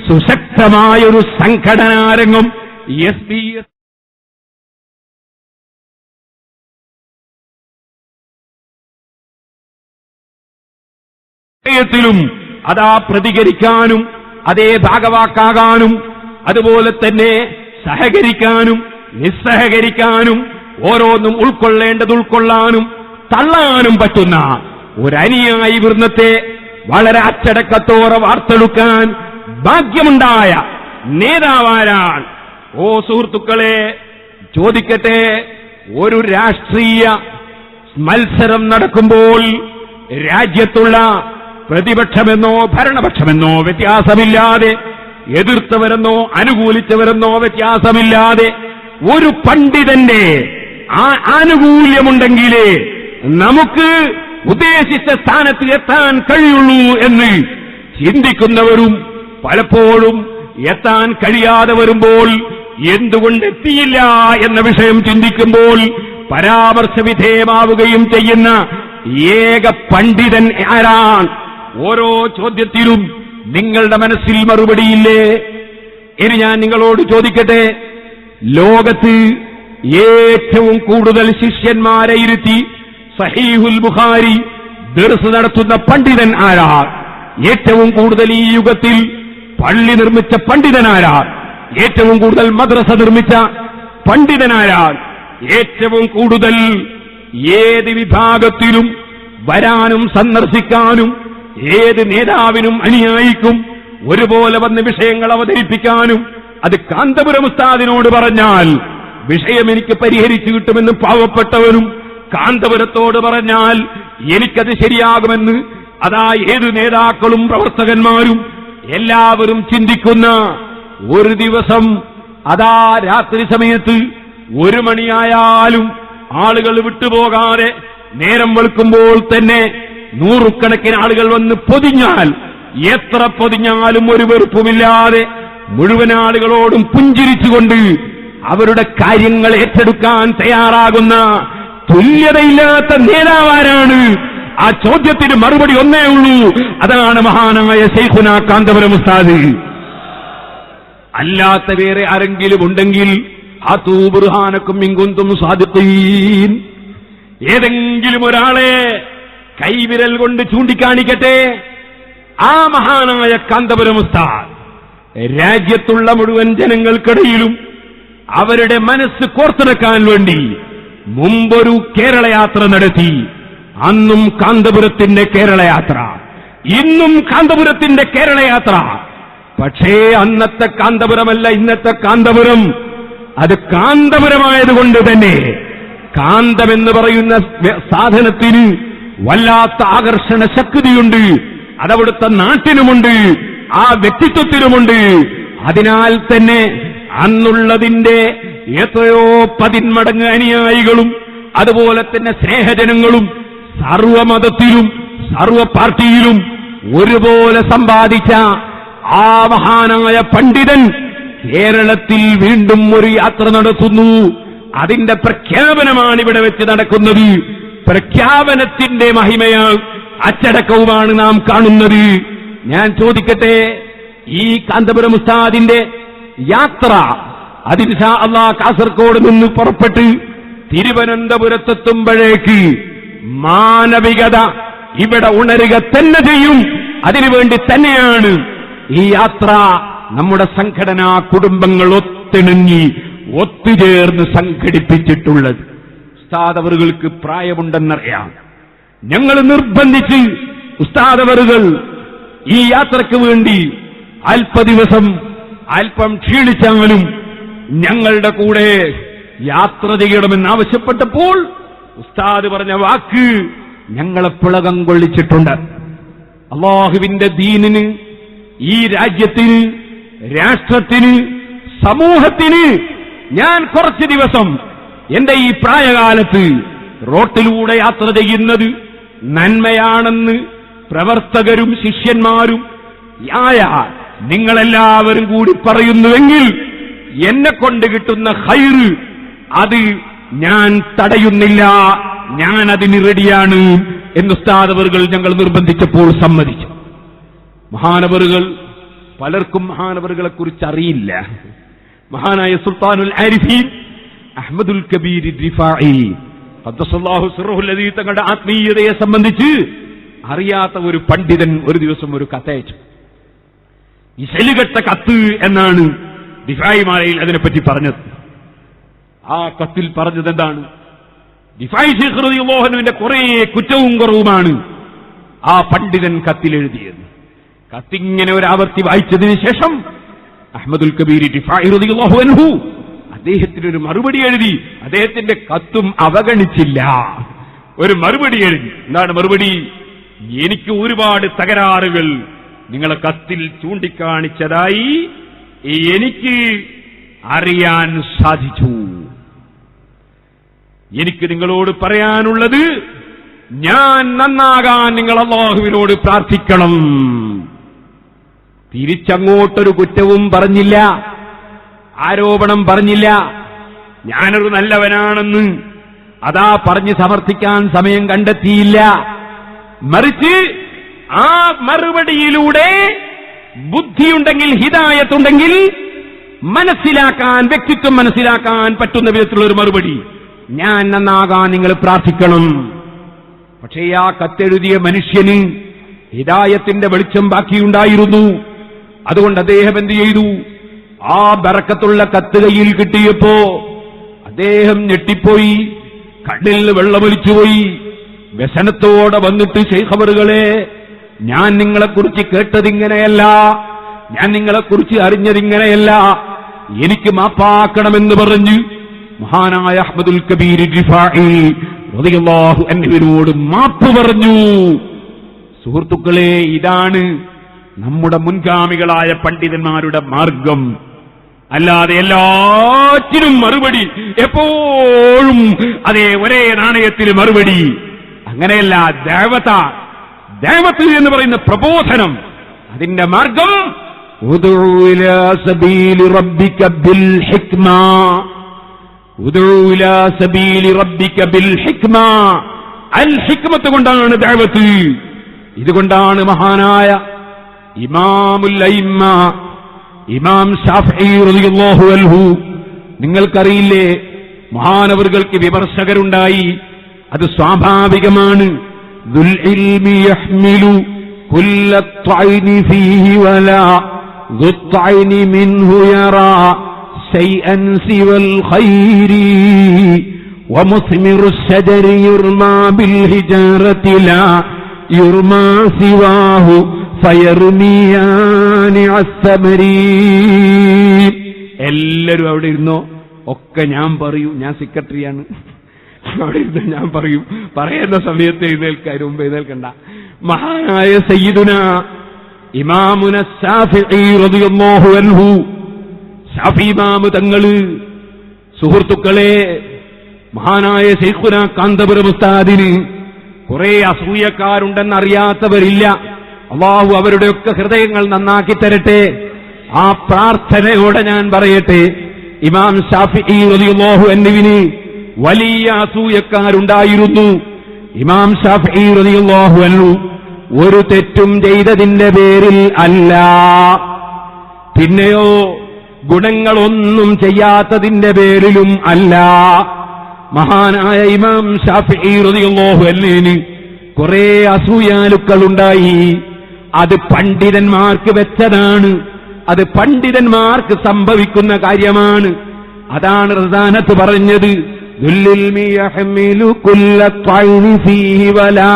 സുശക്തമായൊരു സംഘടനാരംഗം SBS ത്തിലും അതാ പ്രതികരിക്കാനും അതേ ഭാഗവാക്കാകാനും അതുപോലെ തന്നെ സഹകരിക്കാനും നിസ്സഹകരിക്കാനും ഓരോന്നും ഉൾക്കൊള്ളേണ്ടത് ഉൾക്കൊള്ളാനും തള്ളാനും പറ്റുന്ന ഒരനുയായി വൃന്ദത്തെ വളരെ അച്ചടക്കത്തോടെ വാർത്തെടുക്കാൻ ഭാഗ്യമുണ്ടായ നേതാവാരാണ്? ഓ സുഹൃത്തുക്കളെ, ചോദിക്കട്ടെ, ഒരു രാഷ്ട്രീയ മത്സരം നടക്കുമ്പോൾ രാജ്യത്തുള്ള പ്രതിപക്ഷമെന്നോ ഭരണപക്ഷമെന്നോ വ്യത്യാസമില്ലാതെ, എതിർത്തവരെന്നോ അനുകൂലിച്ചവരെന്നോ വ്യത്യാസമില്ലാതെ ഒരു പണ്ഡിതന്റെ ആനുകൂല്യമുണ്ടെങ്കിലേ നമുക്ക് ഉദ്ദേശിച്ച സ്ഥാനത്ത് എത്താൻ കഴിയുള്ളൂ എന്ന് ചിന്തിക്കുന്നവരും പലപ്പോഴും എത്താൻ കഴിയാതെ വരുമ്പോൾ എന്തുകൊണ്ട് എത്തിയില്ല എന്ന വിഷയം ചിന്തിക്കുമ്പോൾ പരാമർശവിധേയമാവുകയും ചെയ്യുന്ന ഏക പണ്ഡിതൻ ആരാണ്? ഓരോ ചോദ്യത്തിലും നിങ്ങളുടെ മനസ്സിൽ മറുപടിയില്ലേ? ഇനി ഞാൻ നിങ്ങളോട് ചോദിക്കട്ടെ, ലോകത്ത് ഏറ്റവും കൂടുതൽ ശിഷ്യന്മാരെ ഇരുത്തി സഹീഹുൽ ബുഖാരി ദർസ് നടത്തുന്ന പണ്ഡിതൻ ആരാണ്? ഏറ്റവും കൂടുതൽ ഈ യുഗത്തിൽ പള്ളി നിർമ്മിച്ച പണ്ഡിതനാരാണ്? ഏറ്റവും കൂടുതൽ മദ്രസ നിർമ്മിച്ച പണ്ഡിതനാരാണ്? ഏറ്റവും കൂടുതൽ ഏത് വിഭാഗത്തിലും വരാനും സന്ദർശിക്കാനും ഏത് നേതാവിനും അനുയായിക്കും ഒരുപോലെ വന്ന് വിഷയങ്ങൾ അവതരിപ്പിക്കാനും അത് കാന്തപുരം ഉസ്താദിനോട് പറഞ്ഞാൽ വിഷയം എനിക്ക് പരിഹരിച്ചു കിട്ടുമെന്ന് പാവപ്പെട്ടവനും കാന്തപുരത്തോട് പറഞ്ഞാൽ എനിക്കത് ശരിയാകുമെന്ന് അതാ ഏത് നേതാക്കളും പ്രവർത്തകന്മാരും എല്ലാവരും ചിന്തിക്കുന്ന ഒരു ദിവസം അതാ രാത്രി സമയത്ത് 1 മണിയായാലും ആളുകൾ വിട്ടുപോകാതെ നേരം വെളുക്കുമ്പോൾ തന്നെ നൂറുകണക്കിന് ആളുകൾ വന്ന് പൊതിഞ്ഞാൽ എത്ര പൊതിഞ്ഞാലും ഒരു വെറുപ്പുമില്ലാതെ മുഴുവൻ ആളുകളോടും പുഞ്ചിരിച്ചുകൊണ്ട് അവരുടെ കാര്യങ്ങൾ ഏറ്റെടുക്കാൻ തയ്യാറാകുന്ന തുല്യതയില്ലാത്ത നേതാവാരാണ്? ആ ചോദ്യത്തിന് മറുപടി ഒന്നേ ഉള്ളൂ, അതാണ് മഹാനായ ശൈഖുനാ കാന്തപുരം ഉസ്താദ്. അല്ലാത്ത വേറെ ആരെങ്കിലും ഉണ്ടെങ്കിൽ ഹാതു ബുർഹാനക്കും ഇൻ കുന്തും സാദിഖീൻ, ഏതെങ്കിലും ഒരാളെ കൈവിരൽ കൊണ്ട് ചൂണ്ടിക്കാണിക്കട്ടെ. ആ മഹാനായ കാന്തപുരം ഉസ്താദ് രാജ്യത്തുള്ള മുഴുവൻ ജനങ്ങൾക്കിടയിലും അവരുടെ മനസ്സ് കോർത്തിണക്കാൻ വേണ്ടി മുമ്പൊരു കേരളയാത്ര നടത്തി. അന്നും കാന്തപുരത്തിന്റെ കേരളയാത്ര, ഇന്നും കാന്തപുരത്തിന്റെ കേരളയാത്ര. പക്ഷേ അന്നത്തെ കാന്തപുരമല്ല ഇന്നത്തെ കാന്തപുരം. അത് കാന്തപുരമായതുകൊണ്ട് തന്നെ കാന്തമെന്ന് പറയുന്ന സാധനത്തിന് വല്ലാത്ത ആകർഷണ ശക്തിയുണ്ട്. അതവിടുത്തെ നാട്ടിനുമുണ്ട്, ആ വ്യക്തിത്വത്തിനുമുണ്ട്. അതിനാൽ തന്നെ അന്നുള്ളതിന്റെ എത്രയോ 10 മടങ്ങ് അനുയായികളും അതുപോലെ തന്നെ സ്നേഹജനങ്ങളും സർവമതത്തിലും സർവ പാർട്ടിയിലും ഒരുപോലെ സമ്പാദിച്ച ആ മഹാനായ പണ്ഡിതൻ കേരളത്തിൽ വീണ്ടും ഒരു യാത്ര നടത്തുന്നു. അതിന്റെ പ്രഖ്യാപനമാണ് ഇവിടെ വെച്ച് നടക്കുന്നത്. പ്രഖ്യാപനത്തിന്റെ മഹിമയാണ്, അച്ചടക്കവുമാണ് നാം കാണുന്നത്. ഞാൻ ചോദിക്കട്ടെ, ഈ കാന്തപുരം ഉസ്താദിന്റെ യാത്ര അത് ഇൻഷാ അല്ലാഹ് കാസർഗോഡ് നിന്ന് പുറപ്പെട്ട് തിരുവനന്തപുരത്തെത്തുമ്പോഴേക്ക് മാനവികത ഇവിടെ ഉണരുക തന്നെ ചെയ്യും. അതിനുവേണ്ടി തന്നെയാണ് ഈ യാത്ര നമ്മുടെ സംഘടനാ കുടുംബങ്ങൾ ഒത്തിണങ്ങി ഒത്തുചേർന്ന് സംഘടിപ്പിച്ചിട്ടുള്ളത്. ഉസ്താദ് അവറുകൾക്ക് പ്രായമുണ്ടെന്നറിയാം. ഞങ്ങൾ നിർബന്ധിച്ച് ഉസ്താദ് അവറുകൾ ഈ യാത്രയ്ക്ക് വേണ്ടി അല്പദിവസം അല്പം ക്ഷീണിച്ചാലും ഞങ്ങളുടെ കൂടെ യാത്ര ചെയ്യണമെന്നാവശ്യപ്പെട്ടപ്പോൾ ഉസ്താദ് പറഞ്ഞ വാക്ക് ഞങ്ങളെ പിളകം കൊള്ളിച്ചിട്ടുണ്ട്. അല്ലാഹുവിന്റെ ദീനിന് ഈ രാജ്യത്തിന്, രാഷ്ട്രത്തിന്, സമൂഹത്തിന് ഞാൻ കുറച്ച് ദിവസം എന്റെ ഈ പ്രായകാലത്ത് റോട്ടിലൂടെ യാത്ര ചെയ്യുന്നത് നന്മയാണെന്ന് പ്രവർത്തകരും ശിഷ്യന്മാരും ആയ നിങ്ങളെല്ലാവരും കൂടി പറയുന്നുവെങ്കിൽ എന്നെ കൊണ്ട് കിട്ടുന്ന ഖൈറ് അത് ഞാൻ തടയുന്നില്ല, ഞാൻ അതിന് റെഡിയാണ് എന്ന് ഉസ്താദ് അവറുകൾ ഞങ്ങൾ നിർബന്ധിച്ചപ്പോൾ സമ്മതിച്ചു. മഹാനവറുകൾ, പലർക്കും മഹാനവറുകളെ കുറിച്ച് അറിയില്ല. മഹാനായ സുൽത്താനുൽ ആരിഫീൻ അഹ്മദുൽ കബീർ റിഫാഇ ഖദ്ദസല്ലാഹു സിർറഹുൽ അദീ തങ്ങളുടെ ആത്മീയതയെ സംബന്ധിച്ച് അറിയാത്ത ഒരു പണ്ഡിതൻ ഒരു ദിവസം ഒരു കത്തയച്ചു. ഇശലുകെട്ട കത്ത് എന്നാണ് റിഫാഇ മാലയിൽ അതിനെപ്പറ്റി പറഞ്ഞത്. ആ കത്തിൽ പറഞ്ഞത് എന്താണ്? റിഫാഇ ശൈഖ് റളിയല്ലാഹു അൻഹുവിന്റെ കുറെ കുറ്റവും കുറവുമാണ് ആ പണ്ഡിതൻ കത്തിലെഴുതിയത്. കത്തിങ്ങനെ ഒരു ആവർത്തി വായിച്ചതിന് ശേഷം അഹ്മദുൽ കബീർ റിഫാഇ റളിയല്ലാഹു അൻഹു അദ്ദേഹത്തിനൊരു മറുപടി എഴുതി. അദ്ദേഹത്തിന്റെ കത്തും അവഗണിച്ചില്ല, ഒരു മറുപടി എഴുതി. എന്താണ് മറുപടി? എനിക്ക് ഒരുപാട് തകരാറുകൾ നിങ്ങളെ കത്തിൽ ചൂണ്ടിക്കാണിച്ചതായി എനിക്ക് അറിയാൻ സാധിച്ചു. എനിക്ക് നിങ്ങളോട് പറയാനുള്ളത്, ഞാൻ നന്നാകാൻ നിങ്ങൾ അല്ലാഹുവിനോട് പ്രാർത്ഥിക്കണം. തിരിച്ചങ്ങോട്ടൊരു കുറ്റവും പറഞ്ഞില്ല, ആരോപണം പറഞ്ഞില്ല. ഞാനൊരു നല്ലവനാണെന്ന് അതാ പറഞ്ഞ് സമർത്ഥിക്കാൻ സമയം കണ്ടെത്തിയില്ല. മറിച്ച് ആ മറുപടിയിലൂടെ ബുദ്ധിയുണ്ടെങ്കിൽ, ഹിദായത്തുണ്ടെങ്കിൽ മനസ്സിലാക്കാൻ, വ്യക്തിത്വം മനസ്സിലാക്കാൻ പറ്റുന്ന വിധത്തിലുള്ള ഒരു മറുപടി, ഞാൻ നന്നാകാൻ നിങ്ങൾ പ്രാർത്ഥിക്കണം. പക്ഷേ ആ കത്തെഴുതിയ മനുഷ്യന് ഹിദായത്തിന്റെ വെളിച്ചം ബാക്കിയുണ്ടായിരുന്നു. അതുകൊണ്ട് അദ്ദേഹം എന്ത് ചെയ്തു? ആ ബറക്കത്തുള്ള കത്ത് കയ്യിൽ കിട്ടിയപ്പോ അദ്ദേഹം ഞെട്ടിപ്പോയി, കണ്ണിൽ നിന്ന് വെള്ളമൊലിച്ചുപോയി. വ്യസനത്തോടെ വന്നിട്ട് ശൈഖ് അവറുകളെ, ഞാൻ നിങ്ങളെക്കുറിച്ച് കേട്ടതിങ്ങനെയല്ല, ഞാൻ നിങ്ങളെക്കുറിച്ച് അറിഞ്ഞതിങ്ങനെയല്ല, എനിക്ക് മാപ്പാക്കണമെന്ന് പറഞ്ഞ് മഹാനായ അഹ്മദുൽ കബീർ റിഫാഇ റളിയല്ലാഹു അൻഹുവിനോട് മാപ്പ് പറഞ്ഞു. സുഹൃത്തുക്കളെ, ഇതാണ് നമ്മുടെ മുൻഗാമികളായ പണ്ഡിതന്മാരുടെ മാർഗം. അല്ലാതെ എല്ലാറ്റിനും മറുപടി, എപ്പോഴും അതേ ഒരേ നാണയത്തിന് മറുപടി, അങ്ങനെയല്ല. ദഅവത്ത് എന്ന് പറയുന്ന പ്രബോധനം, അതിന്റെ മാർഗം ഉദ്ഉ ഇലാ സബീലി റബ്ബിക ബിൽ ഹിക്മ, ഉദ്ഉ ഇലാ സബീലി റബ്ബിക ബിൽ ഹിക്മ. അൽ ഹിക്മത്ത് കൊണ്ടാണ് ദഅവത്ത്. ഇതുകൊണ്ടാണ് മഹാനായ ഇമാമുൽ അയിമ്മ ഇമാം ശാഫിഈ റളിയല്ലാഹു അൻഹു, നിങ്ങൾക്കറിയില്ലേ, മഹാനവറുകൾക്ക് വിമർശകരുണ്ടായി. അത് സ്വാഭാവികമാണ്. ദുൽ ഇൽമി യഹ്മിലു കുല്ല ത്വഇനി ഫീഹി വലാ ദുത്വഇനി മിൻഹു യറാ ശൈഅൻ സിവൽ ഖൈരി വമുസ്മിറു ശജരി യുർമാ ബിൽ ഹിജറതി ലാ യുർമാ സിവാഹു ഫയർമിയാനി അസ്സമരി. എല്ലാരും അവിടെ ഇരുന്നോ? ഒക്കെ ഞാൻ പറയൂ, ഞാൻ സെക്രട്ടറിയാണ്. അവിടെ ഇരുന്ന് ഞാൻ പറയും. പറയുന്ന സമയത്ത് എഴുന്നേൽക്കാരും മുമ്പ് എഴുന്നേൽക്കണ്ട. മഹാനായ സയ്യിദുന ഇമാമുന ശാഫിഈ റളിയല്ലാഹു അൻഹു, ശാഫി ഇമാം തങ്ങള്, സുഹൃത്തുക്കളെ, മഹാനായ ശൈഖുന കാന്തപുരം ഉസ്താദിന് കുറെ അസൂയക്കാരുണ്ടെന്നറിയാത്തവരില്ല. അല്ലാഹു അവരുടെയൊക്കെ ഹൃദയങ്ങൾ നന്നാക്കി തരട്ടെ. ആ പ്രാർത്ഥനയോടെ ഞാൻ പറയട്ടെ, ഇമാം ശാഫിഈ റളിയല്ലാഹു അൻഹുവിന് വലിയ അസൂയക്കാരുണ്ടായിരുന്നു. ഇമാം ശാഫിഈ റളിയല്ലാഹു അൻഹു ഒരു തെറ്റും ചെയ്തതിന്റെ പേരിൽ അല്ല, പിന്നെയോ ഗുണങ്ങളൊന്നും ചെയ്യാത്തതിന്റെ പേരിലും അല്ല. മഹാനായ ഇമാം ശാഫിഈ റളിയല്ലാഹു അൻഹുവിന് കുറെ അസൂയാലുക്കളുണ്ടായി. അത് പണ്ഡിതന്മാർക്ക് വെച്ചതാണ്, അത് പണ്ഡിതന്മാർക്ക് സംഭവിക്കുന്ന കാര്യമാണ്. അതാണ് റസാനത്ത് പറഞ്ഞത്, ദുൽഇൽമി യഹ്മിലു കുല്ല ത്വഇനി ഫീഹി വലാ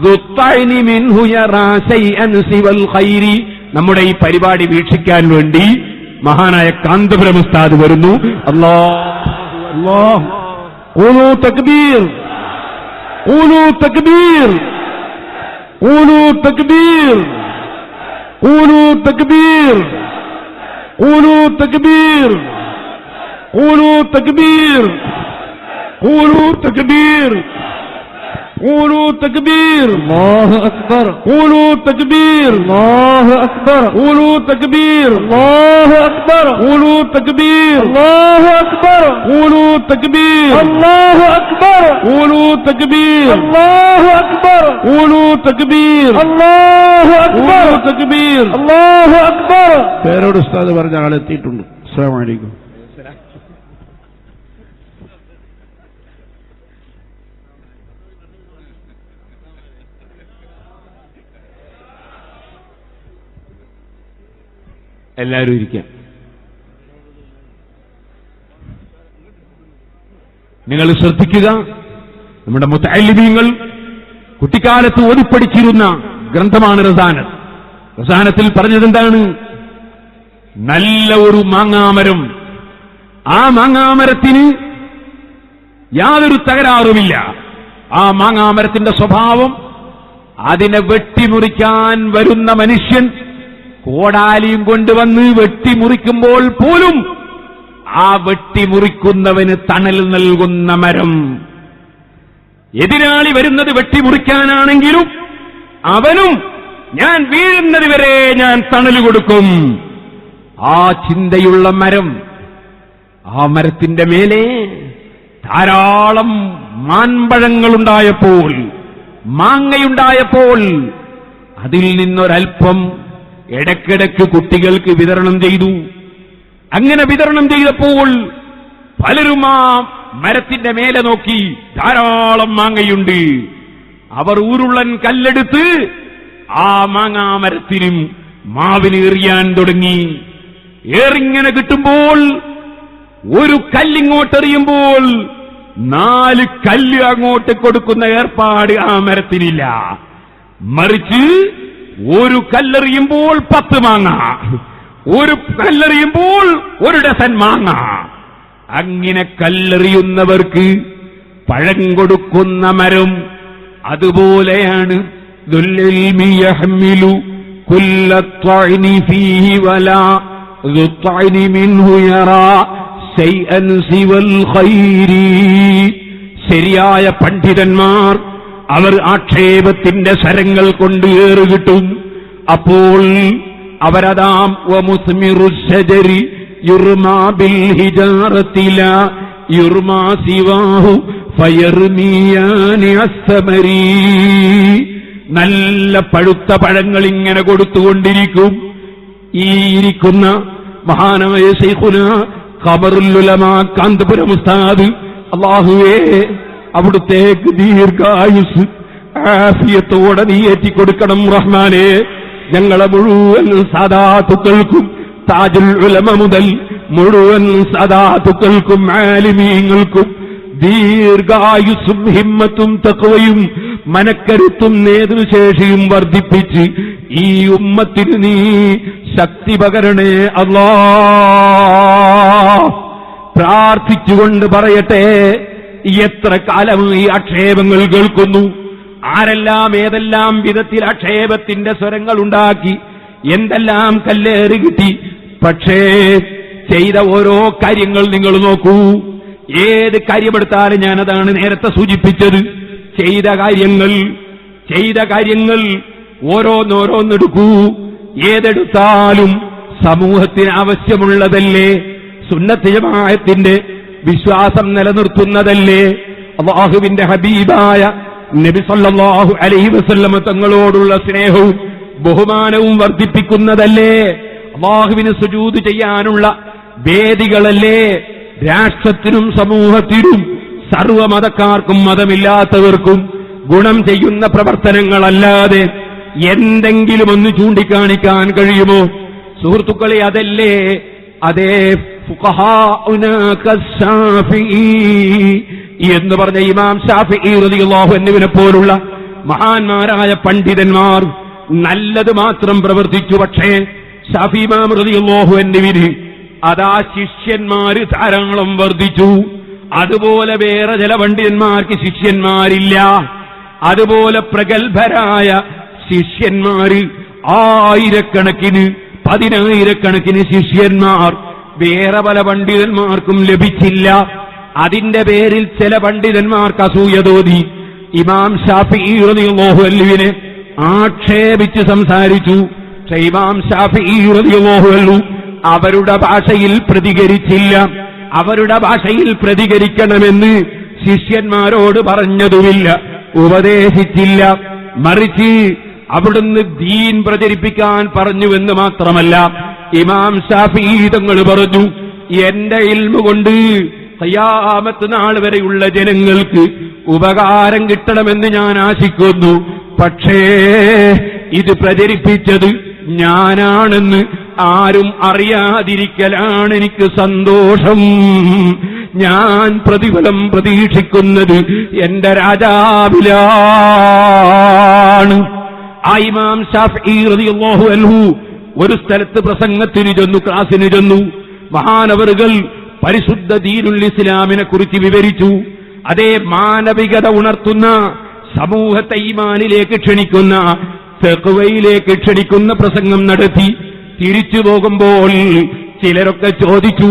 ദുത്വഇനി മിൻഹു യറാ ശൈഅൻ സിവൽ ഖൈരി. നമ്മുടെ ഈ പരിപാടി വീക്ഷിക്കാൻ വേണ്ടി മഹാനായ കാന്തപുരം ഉസ്താദ് വരുന്നു. അല്ലാഹു ഖൂലൂ തക്ബീർ, ഖൂലൂ തക്ബീർ, ഖൂലൂ തക്ബീർ, قولوا تكبير قولوا تكبير قولوا تكبير قولوا تكبير قولوا تكبير الله أكبر قولوا تكبير الله أكبر قولوا تكبير الله أكبر قولوا تكبير الله أكبر قولوا تكبير الله أكبر قولوا تكبير الله أكبر قولوا تكبير الله أكبر قولوا تكبير الله أكبر. പേരോട് ഉസ്താദ് പറഞ്ഞ ആളെത്തിയിട്ടുണ്ട്. അസ്സലാമു അലൈക്കും. എല്ലാവരും ഇരിക്കാം. നിങ്ങൾ ശ്രദ്ധിക്കുക, നമ്മുടെ മുതഅല്ലിമീങ്ങൾ കുട്ടിക്കാലത്ത് ഓതിപ്പടിച്ചിരുന്ന ഗ്രന്ഥമാണ് റസാനത്ത്. റസാനത്തിൽ പറഞ്ഞതെന്താണ്? നല്ല ഒരു മാങ്ങാമരം, ആ മാങ്ങാമരത്തിന് യാതൊരു തകരാറുമില്ല. ആ മാങ്ങാമരത്തിന്റെ സ്വഭാവം, അതിനെ വെട്ടിമുറിക്കാൻ വരുന്ന മനുഷ്യൻ കോടാലിയും കൊണ്ടുവന്ന് വെട്ടിമുറിക്കുമ്പോൾ പോലും ആ വെട്ടിമുറിക്കുന്നവന് തണൽ നൽകുന്ന മരം. എതിരാളി വരുന്നത് വെട്ടിമുറിക്കാനാണെങ്കിലും അവനും ഞാൻ വീഴുന്നത് വരെ ഞാൻ തണൽ കൊടുക്കും. ആ ചിന്തയുള്ള മരം. ആ മരത്തിന്റെ മേലെ ധാരാളം മാമ്പഴങ്ങളുണ്ടായപ്പോൾ, മാങ്ങയുണ്ടായപ്പോൾ അതിൽ നിന്നൊരൽപ്പം ഇടയ്ക്കിടയ്ക്ക് കുട്ടികൾക്ക് വിതരണം ചെയ്തു. അങ്ങനെ വിതരണം ചെയ്തപ്പോൾ പലരും ആ മരത്തിന്റെ മേലെ നോക്കി, ധാരാളം മാങ്ങയുണ്ട്. അവർ ഊരുള്ളൻ കല്ലെടുത്ത് ആ മാങ്ങാമരത്തിനും മാവിന് എറിയാൻ തുടങ്ങി. ഏറിങ്ങനെ കിട്ടുമ്പോൾ ഒരു കല്ലിങ്ങോട്ടെറിയുമ്പോൾ 4 കല്ല് അങ്ങോട്ട് കൊടുക്കുന്ന ഏർപ്പാട് ആ മരത്തിനില്ല. മറിച്ച് ഒരു കല്ലെറിയുമ്പോൾ 10 മാങ്ങ, ഒരു കല്ലെറിയുമ്പോൾ 1 ഡസൻ മാങ്ങ. അങ്ങനെ കല്ലെറിയുന്നവർക്ക് പഴം കൊടുക്കുന്ന മരം. അതുപോലെയാണ് ദുൽഇൽമി യഹ്മിലു കുല്ല ത്വഅനി ഫീഹി വലാ ദുത്വഅനി മിൻഹു യറാ ശൈഅൻ സിവൽ ഖൈരി. ശരിയായ പണ്ഡിതന്മാർ അവർ ആക്ഷേപത്തിന്റെ ശരങ്ങൾ കൊണ്ട് ഏറുകിട്ടും. അപ്പോൾ അവരതാം വമുസ്മിറുശ്ശജരി യുർമാ ബിൽ ഹിജാറത്തില യുർമാ സിവാഹു ഫയർമിയാനി അസ്സമരി. നല്ല പഴുത്ത പഴങ്ങൾ ഇങ്ങനെ കൊടുത്തുകൊണ്ടിരിക്കും. ഈ ഇരിക്കുന്ന മഹാനായ ശൈഖുന ഖബറുൽ ഉലമാ കാന്തപുരം ഉസ്താദ്, അല്ലാഹുവേ അവിടുത്തേക്ക് ദീർഘായുസ് ആഫിയത്തോടെ നീ ഏറ്റിക്കൊടുക്കണം റഹ്മാനെ. ഞങ്ങളെ മുഴുവൻ സാദാത്തുക്കൾക്കും, താജുൽ ഉലമ മുതൽ മുഴുവൻ സാദാത്തുക്കൾക്കും ആലിമീങ്ങൾക്കും ദീർഘായുസ്സും ഹിമ്മത്തും തഖ്വയും മനക്കരുത്തും നേതൃശേഷിയും വർദ്ധിപ്പിച്ച് ഈ ഉമ്മത്തിന് നീ ശക്തി പകരണേ അല്ലാഹ്. പ്രാർത്ഥിച്ചുകൊണ്ട് പറയട്ടെ, എത്ര കാലമായി ആക്ഷേപങ്ങൾ കേൾക്കുന്നു. ആരെല്ലാം ഏതെല്ലാം വിധത്തിൽ ആക്ഷേപത്തിന്റെ സ്വരങ്ങൾ ഉണ്ടാക്കി, എന്തെല്ലാം കല്ലേറി കിട്ടി. പക്ഷേ ചെയ്ത ഓരോ കാര്യങ്ങൾ നിങ്ങൾ നോക്കൂ. ഏത് കാര്യമെടുത്താലും ഞാനതാണ് നേരത്തെ സൂചിപ്പിച്ചത്. ചെയ്ത കാര്യങ്ങൾ ഓരോന്നോരോന്നെടുക്കൂ. ഏതെടുത്താലും സമൂഹത്തിന് ആവശ്യമുള്ളതല്ലേ? സുന്നത്ത് ജമാഅത്തിന്റെ വിശ്വാസം നിലനിർത്തുന്നതല്ലേ? അല്ലാഹുവിന്റെ ഹബീബായ നബി സല്ലല്ലാഹു അലൈഹി വസല്ലം തങ്ങളോടുള്ള സ്നേഹവും ബഹുമാനവും വർദ്ധിപ്പിക്കുന്നതല്ലേ? അല്ലാഹുവിന് സുജൂദ് ചെയ്യാനുള്ള വേദികളല്ലേ? രാഷ്ട്രത്തിനും സമൂഹത്തിനും സർവമതക്കാർക്കും മതമില്ലാത്തവർക്കും ഗുണം ചെയ്യുന്ന പ്രവർത്തനങ്ങളല്ലാതെ എന്തെങ്കിലും ഒന്ന് ചൂണ്ടിക്കാണിക്കാൻ കഴിയുമോ? സുഹൃത്തുക്കളെ, അതല്ലേ അതേ ഫുഖഹാഉനാ കശ്ശാഫിഈ എന്ന് പറഞ്ഞ ഇമാം ശാഫിഈ റളിയല്ലാഹു അൻഹുവിനെ പോലുള്ള മഹാന്മാരായ പണ്ഡിതന്മാർ നല്ലത് മാത്രം പ്രവർത്തിച്ചു. പക്ഷേ ശാഫി ഇമാം റളിയല്ലാഹു അൻഹുവിന് അതാ ശിഷ്യന്മാര് ധാരാളം വർദ്ധിച്ചു. അതുപോലെ വേറെ ചില പണ്ഡിതന്മാർക്ക് ശിഷ്യന്മാരില്ല. അതുപോലെ പ്രഗത്ഭരായ ശിഷ്യന്മാര് ആയിരക്കണക്കിന് പതിനായിരക്കണക്കിന് ശിഷ്യന്മാർ വേറെ പല പണ്ഡിതന്മാർക്കും ലഭിച്ചില്ല. അതിന്റെ പേരിൽ ചില പണ്ഡിതന്മാർക്ക് അസൂയ തോന്നി. ഇമാം ശാഫിഈ റളിയല്ലാഹു അൻഹുവിനെ ആക്ഷേപിച്ച് സംസാരിച്ചു. പക്ഷേ ഇമാം ശാഫിഈ റളിയല്ലാഹു അൻഹു അവരുടെ ഭാഷയിൽ പ്രതികരിച്ചില്ല. അവരുടെ ഭാഷയിൽ പ്രതികരിക്കണമെന്ന് ശിഷ്യന്മാരോട് പറഞ്ഞതുമില്ല, ഉപദേശിച്ചില്ല. മറിച്ച് അവിടുന്ന് ദീൻ പ്രചരിപ്പിക്കാൻ പറഞ്ഞുവെന്ന് മാത്രമല്ല, ഇമാം ശാഫിഈ തങ്ങൾ പറഞ്ഞു, എന്റെ ഇൽമു കൊണ്ട് ഖിയാമത്ത് നാൾ വരെയുള്ള ജനങ്ങൾക്ക് ഉപകാരം കിട്ടണമെന്ന് ഞാൻ ആശിക്കുന്നു. പക്ഷേ ഇത് പ്രചരിപ്പിച്ചത് ഞാനാണെന്ന് ആരും അറിയാതിരിക്കലാണ് എനിക്ക് സന്തോഷം. ഞാൻ പ്രതിഫലം പ്രതീക്ഷിക്കുന്നത് എന്റെ രാജാവിലാണ്. ആ ഇമാം ശാഫിഈ റളിയല്ലാഹു അൻഹു ഒരു സ്ഥലത്ത് പ്രസംഗത്തിന് ചെന്നു, ക്ലാസിന് ചെന്നു. മഹാനവറുകൾ പരിശുദ്ധ ദീനുൽ ഇസ്ലാമിനെ കുറിച്ച് വിവരിച്ചു. അതേ മാനവികത ഉണർത്തുന്ന, സമൂഹത്തെ ഈമാനിലേക്ക് ക്ഷണിക്കുന്ന, തഖ്വയിലേക്ക് ക്ഷണിക്കുന്ന പ്രസംഗം നടത്തി. തിരിച്ചു പോകുമ്പോൾ ചിലരൊക്കെ ചോദിച്ചു.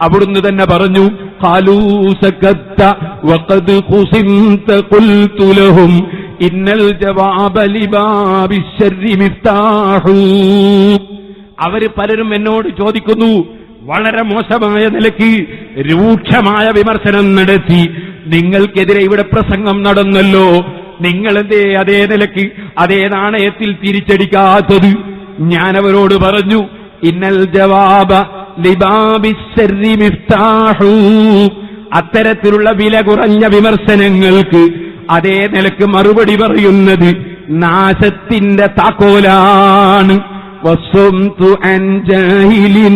അവിടുന്ന് തന്നെ പറഞ്ഞു, ഖാലൂ സകത്ത വഖദ് ഖുസിംത ഖുൽതു ലഹും ഇന്നൽ ജവാബ ലിബാബിശ്ശർരി മിഫ്താഹു. അവര് പലരും എന്നോട് ചോദിക്കുന്നു, വളരെ മോശമായ നിലയ്ക്ക് രൂക്ഷമായ വിമർശനം നടത്തി. നിങ്ങൾക്കെതിരെ ഇവിടെ പ്രസംഗം നടന്നല്ലോ, നിങ്ങളെന്തേ അതേ നിലയ്ക്ക് അതേ നാണയത്തിൽ തിരിച്ചടിക്കാത്തത്? ഞാൻ അവരോട് പറഞ്ഞു, ഇന്നൽ ജവാബ ലിബാബിശ്ശർരി മിഫ്താഹു. അത്തരത്തിലുള്ള വില കുറഞ്ഞ വിമർശനങ്ങൾക്ക് അതേ നിലക്ക് മറുപടി പറയുന്നത് നാശത്തിന്റെ താക്കോലാണ്. വസ്സുംതു അൻ ജാഹിലിൻ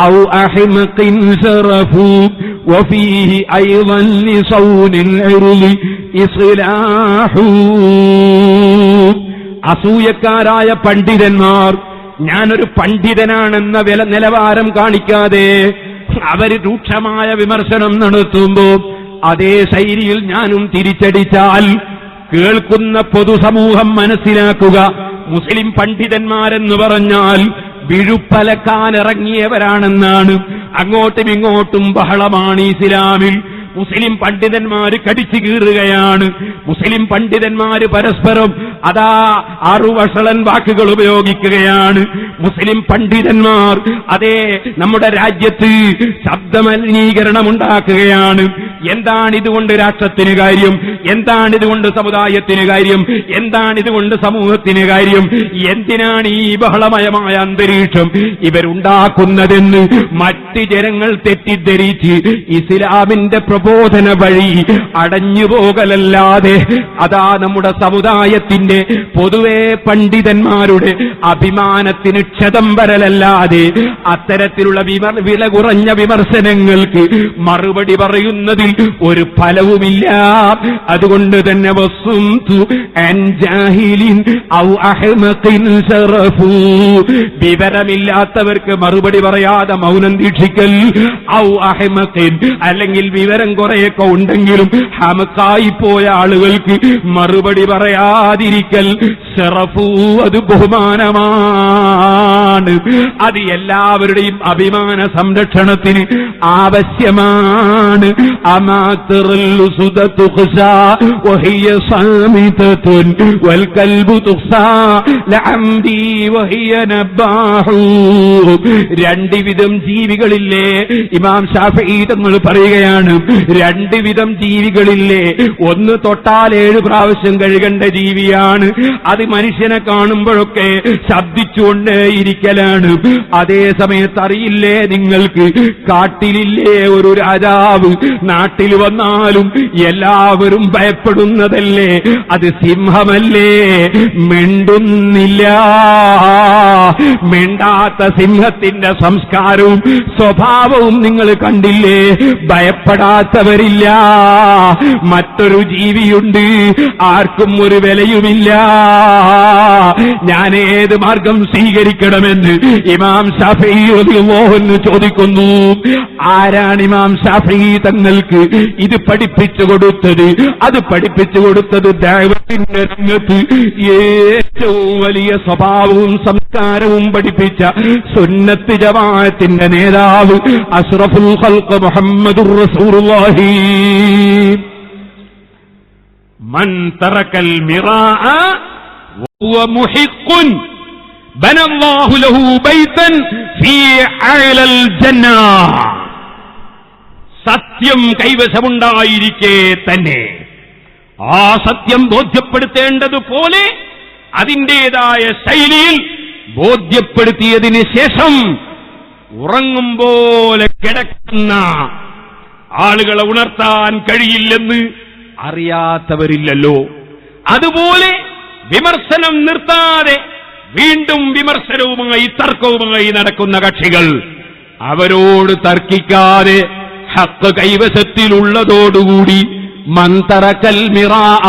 ഔ അഹ്മഖിൻ ശറഫു വഫീഹി അയ്ളൻ ലിസൗനിൽ ഇർളി ഇസ്ലാഹു. അസൂയക്കാരായ പണ്ഡിതന്മാർ ഞാനൊരു പണ്ഡിതനാണെന്ന നിലവാരം കാണിക്കാതെ അവര് രൂക്ഷമായ വിമർശനം നടത്തുമ്പോ അതേ ശൈലിയിൽ ഞാനും തിരിച്ചടിച്ചാൽ കേൾക്കുന്ന പൊതുസമൂഹം മനസ്സിലാക്കുക, മുസ്ലിം പണ്ഡിതന്മാരെന്ന് പറഞ്ഞാൽ വിഴുപ്പലക്കാനിറങ്ങിയവരാണെന്നാണ്. അങ്ങോട്ടും ഇങ്ങോട്ടും ബഹളമാണ് ഇസ്ലാമിൽ. മുസ്ലിം പണ്ഡിതന്മാര് കടിച്ചു കീറുകയാണ്. മുസ്ലിം പണ്ഡിതന്മാര് പരസ്പരം അതാ അറുവഷളൻ വാക്കുകൾ ഉപയോഗിക്കുകയാണ്. മുസ്ലിം പണ്ഡിതന്മാർ അതേ നമ്മുടെ രാജ്യത്ത് ശബ്ദമലിനീകരണം ഉണ്ടാക്കുകയാണ്. എന്താണിതുകൊണ്ട് രാഷ്ട്രത്തിന് കാര്യം? എന്താണിതുകൊണ്ട് സമുദായത്തിന് കാര്യം? എന്താണിതുകൊണ്ട് സമൂഹത്തിന് കാര്യം? എന്തിനാണ് ഈ ബഹളമയമായ അന്തരീക്ഷം ഇവരുണ്ടാക്കുന്നതെന്ന് മറ്റ് ജനങ്ങൾ തെറ്റിദ്ധരിച്ച് ഇസ്ലാമിന്റെ പ്രബോധന വഴി അടഞ്ഞുപോകലല്ലാതെ അതാ നമ്മുടെ സമുദായത്തിന്റെ പൊതുവെ പണ്ഡിതന്മാരുടെ അഭിമാനത്തിന് ക്ഷതം വരലല്ലാതെ അത്തരത്തിലുള്ള വില കുറഞ്ഞ വിമർശനങ്ങൾക്ക് മറുപടി പറയുന്നതിൽ ഒരു ഫലവുമില്ല. അതുകൊണ്ട് തന്നെ വസ്സുംതു അൻ ജാഹിലിൻ ഔ അഹ്മഖിൻ ശറഫു, വിവരമില്ലാത്തവർക്ക് മറുപടി പറയാതെ മൗനം ദീക്ഷിക്കൽ, ഔ അഹ്മഖിൻ അല്ലെങ്കിൽ വിവരം കുറെയൊക്കെ ഉണ്ടെങ്കിലും ഹമക്കായി പോയ ആളുകൾക്ക് മറുപടി പറയാതിരിക്കൽ, ശറഫു അത് ബഹുമാനമാണ്. അത് എല്ലാവരുടെയും അഭിമാന സംരക്ഷണത്തിന് ആവശ്യമാണ്. അമാതറു സുദതു ഖുസാ വഹിയ സാമിതതുൻ വൽ കൽബു തുഖ്സാ ലഅംദി വഹിയ നബാഹു. രണ്ട് വിധം ജീവികളില്ലേ? ഇമാം ശാഫിഈ തങ്ങൾ പറയുകയാണ്, രണ്ട് വിധം ജീവികളില്ലേ? ഒന്ന് തൊട്ടാൽ 7 പ്രാവശ്യം കഴുകേണ്ട ജീവിയാണ്. അത് മനുഷ്യനെ കാണുമ്പോഴൊക്കെ ശബ്ദിച്ചുകൊണ്ടേയിരിക്കലാണ്. അതേ സമയത്ത് അറിയില്ലേ നിങ്ങൾക്ക്, കാട്ടിലില്ലേ ഒരു രാജാവ്, നാട്ടിൽ വന്നാലും എല്ലാവരും ഭയപ്പെടുന്നതല്ലേ? അത് സിംഹമല്ലേ? മിണ്ടുന്നില്ല. മിണ്ടാത്ത സിംഹത്തിന്റെ സംസ്കാരവും സ്വഭാവവും നിങ്ങൾ കണ്ടില്ലേ? ഭയപ്പെടാത്ത അറിയാത്തവരില്ല. മറ്റൊരു ജീവിയുണ്ട്, ആർക്കും ഒരു വിലയുമില്ല. ഞാൻ ഏത് മാർഗം സ്വീകരിക്കണമെന്ന് ഇമാം ശാഫിഈ റളിയല്ലാഹു അൻഹു ചോദിക്കുന്നു. ആരാണ് ഇമാം ശാഫിഈ തങ്ങൾക്ക് ഇത് പഠിപ്പിച്ചു കൊടുത്തത്? അത് പഠിപ്പിച്ചു കൊടുത്തത് ദഅവത്തിന്റെ രംഗത്ത് ഏറ്റവും വലിയ സ്വഭാവവും സംസ്കാരവും പഠിപ്പിച്ച സുന്നത്ത് ജമാഅത്തിന്റെ നേതാവ് അഷ്റഫുൽ ഖൽഖ് മുഹമ്മദുർ റസൂലുള്ളാഹി. മൻ തറക്കൽ മിറാഅ വഹുവ മുഹിഖ്ഖുൻ ബനല്ലാഹു ലഹു ബൈതൻ ഫീ അഅലൽ ജന്ന. സത്യം കൈവശമുണ്ടായിരിക്കെ തന്നെ ആ സത്യം ബോധ്യപ്പെടുത്തേണ്ടതുപോലെ അതിന്റേതായ ശൈലിയിൽ ബോധ്യപ്പെടുത്തിയതിന് ശേഷം ഉറങ്ങും പോലെ കിടക്കുന്ന ആളുകളെ ഉണർത്താൻ കഴിയില്ലെന്ന് അറിയാത്തവരില്ലല്ലോ. അതുപോലെ വിമർശനം നിർത്താതെ വീണ്ടും വിമർശനവുമായി തർക്കവുമായി നടക്കുന്ന കക്ഷികൾ, അവരോട് തർക്കിക്കാതെ ഹക്ക് കൈവശത്തിലുള്ളതോടുകൂടി മന്തറക്കൽ മിറാഅ,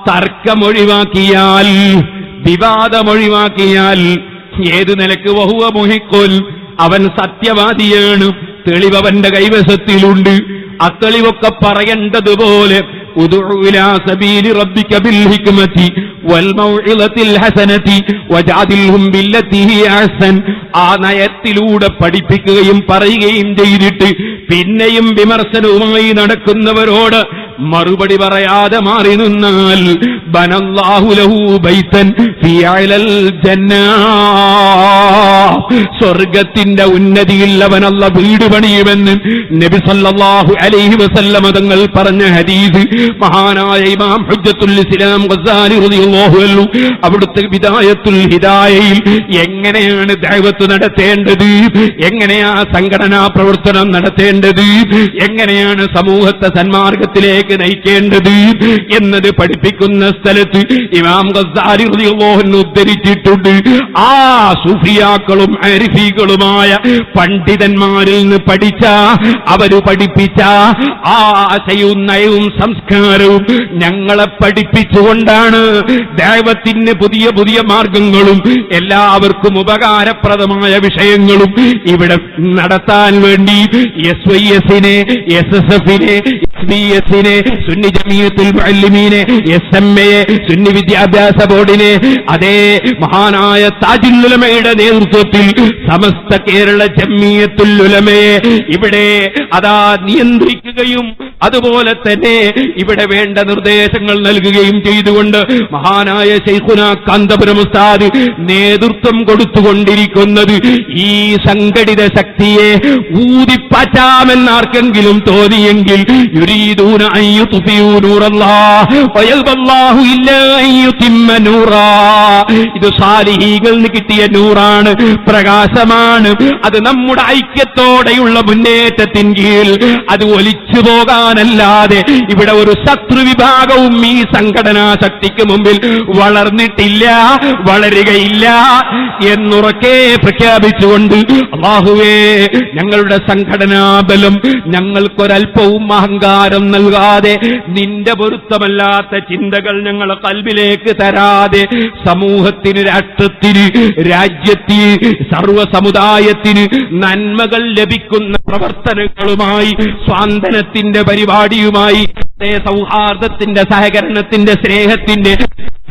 തർക്കമൊഴിവാക്കിയാൽ, വിവാദമൊഴിവാക്കിയാൽ, ഏതു നിലക്ക് വഹുവ മുഹിഖുൻ, അവൻ സത്യവാദിയാണ്, തെളിവവന്റെ കൈവശത്തിലുണ്ട്. അത്തെളിവൊക്കെ പറയേണ്ടതുപോലെ ഉദ്ഉ ഇലാ സബീലി റബ്ബിക ബിൽ ഹിക്മതി വൽ മൗഇളത്തിൽ ഹസനതി വജാദിൽഹും ബില്ലതി ഹിയ അഹ്സൻ. ആ നയത്തിലൂടെ പഠിപ്പിക്കുകയും പറയുകയും ചെയ്തിട്ട് പിന്നെയും വിമർശനവുമായി നടക്കുന്നവരോട് മറുപടി പറയാതെ മാറി നിന്നാൽ ബനല്ലാഹു ലഹു ബൈതൻ ഫീ അഅലൽ ജന്ന, സ്വർഗത്തിന്റെ ഉന്നതിയിൽ അവൻ അല്ലാഹു വീട് പണിയുമെന്ന് നബി സല്ലല്ലാഹു അലൈഹി വസല്ലം തങ്ങൾ പറഞ്ഞ ഹദീസ് മഹാനായ ഇമാം ഹുജ്ജത്തുൽ ഇസ്ലാം ഗസാലി റളിയല്ലാഹു അൻഹു അവിടുത്തെ ബിദായത്തുൽ ഹിദായയിൽ എങ്ങനെയാണ് ദഅവത്ത് നടത്തേണ്ടത്, എങ്ങനെയാ സംഘടനാ പ്രവർത്തനം നടത്തേണ്ടത്, എങ്ങനെയാണ് സമൂഹത്തെ സന്മാർഗത്തിലേക്ക് നയിക്കേണ്ടത് എന്നത് പഠിപ്പിക്കുന്ന സ്ഥലത്ത് ഇമാം ഗസാലി റളിയല്ലാഹു അൻഹു ഉദ്ധരിച്ചിട്ടുണ്ട്. ആ സൂഫിയാക്കളും ആരിഫീകളുമായ പണ്ഡിതന്മാരിൽ നിന്ന് പഠിച്ച, അവര് പഠിപ്പിച്ച ആ ആശയവും നയവും സംസ്കാരവും ഞങ്ങളെ പഠിപ്പിച്ചുകൊണ്ടാണ് ദഅവത്തിന് പുതിയ പുതിയ മാർഗങ്ങളും എല്ലാവർക്കും ഉപകാരപ്രദമായ വിഷയങ്ങളും ഇവിടെ നടത്താൻ വേണ്ടി SYS-നെ, SSF-നെ, SBS-നെ, സുന്നി ജമീയത്തുൽ മുഅല്ലിമീനെ, SMA-യെ, സുന്നി വിദ്യാഭ്യാസ ബോർഡിനെ, അതേ മഹാനായ താജുൽ ഉലമയുടെ നേതൃത്വത്തിൽ സമസ്ത കേരള ജമീയത്തുൽ ഉലമയെ ഇവിടെ അതാ നിയന്ത്രിക്കുകയും അതുപോലെ തന്നെ ഇവിടെ വേണ്ട നിർദ്ദേശങ്ങൾ നൽകുകയും ചെയ്തുകൊണ്ട് മഹാനായ ശൈഖുനാ കാന്തപുരം ഉസ്താദ് നേതൃത്വം കൊടുത്തുകൊണ്ടിരിക്കുന്നത് ഈ സംഘടിത ശക്തിയെ ഊതിപ്പാറ്റാമെന്നാർക്കെങ്കിലും തോന്നിയെങ്കിൽ യുരീദൂന അൻ യുത്ഫിഊ നൂറല്ലാഹ് വയൽബല്ലാഹു ഇല്ലാ അൻ യുതിമ്മ നൂറാ. ഇത് സാലിഹീകളിൽ കിട്ടിയ നൂറാണ്, പ്രകാശമാണ്. അത് നമ്മുടെ ഐക്യത്തോടെയുള്ള മുന്നേറ്റത്തിൻ കീഴിൽ അത് ഒലിച്ചു പോകാനല്ലാതെ ഇവിടെ ഒരു ശത്രു വിഭാഗവും ഈ സംഘടനാ ശക്തിക്ക് മുമ്പിൽ വളർന്നിട്ടില്ല, വളരുകയില്ല എന്നുറക്കെ പ്രഖ്യാപിച്ചുകൊണ്ട് അല്ലാഹുവേ, ഞങ്ങളുടെ സംഘടനാ ബലം ഞങ്ങൾക്കൊരൽപ്പവും അഹങ്കാരം നൽകാതെ, നിന്റെ പൊരുത്തമല്ലാത്ത ചിന്തകൾ ഞങ്ങളെ കൽബിലേക്ക് തരാതെ, സമൂഹത്തിന്, രാഷ്ട്രത്തിന്, രാജ്യത്തിന്, സർവ്വ സമുദായത്തിന് നന്മകൾ ലഭിക്കുന്ന പ്രവർത്തനങ്ങളുമായി, സ്വാന്തനത്തിന്റെ പരിപാടിയുമായി, സൗഹാർദ്ദത്തിന്റെ, സഹകരണത്തിന്റെ, സ്നേഹത്തിന്റെ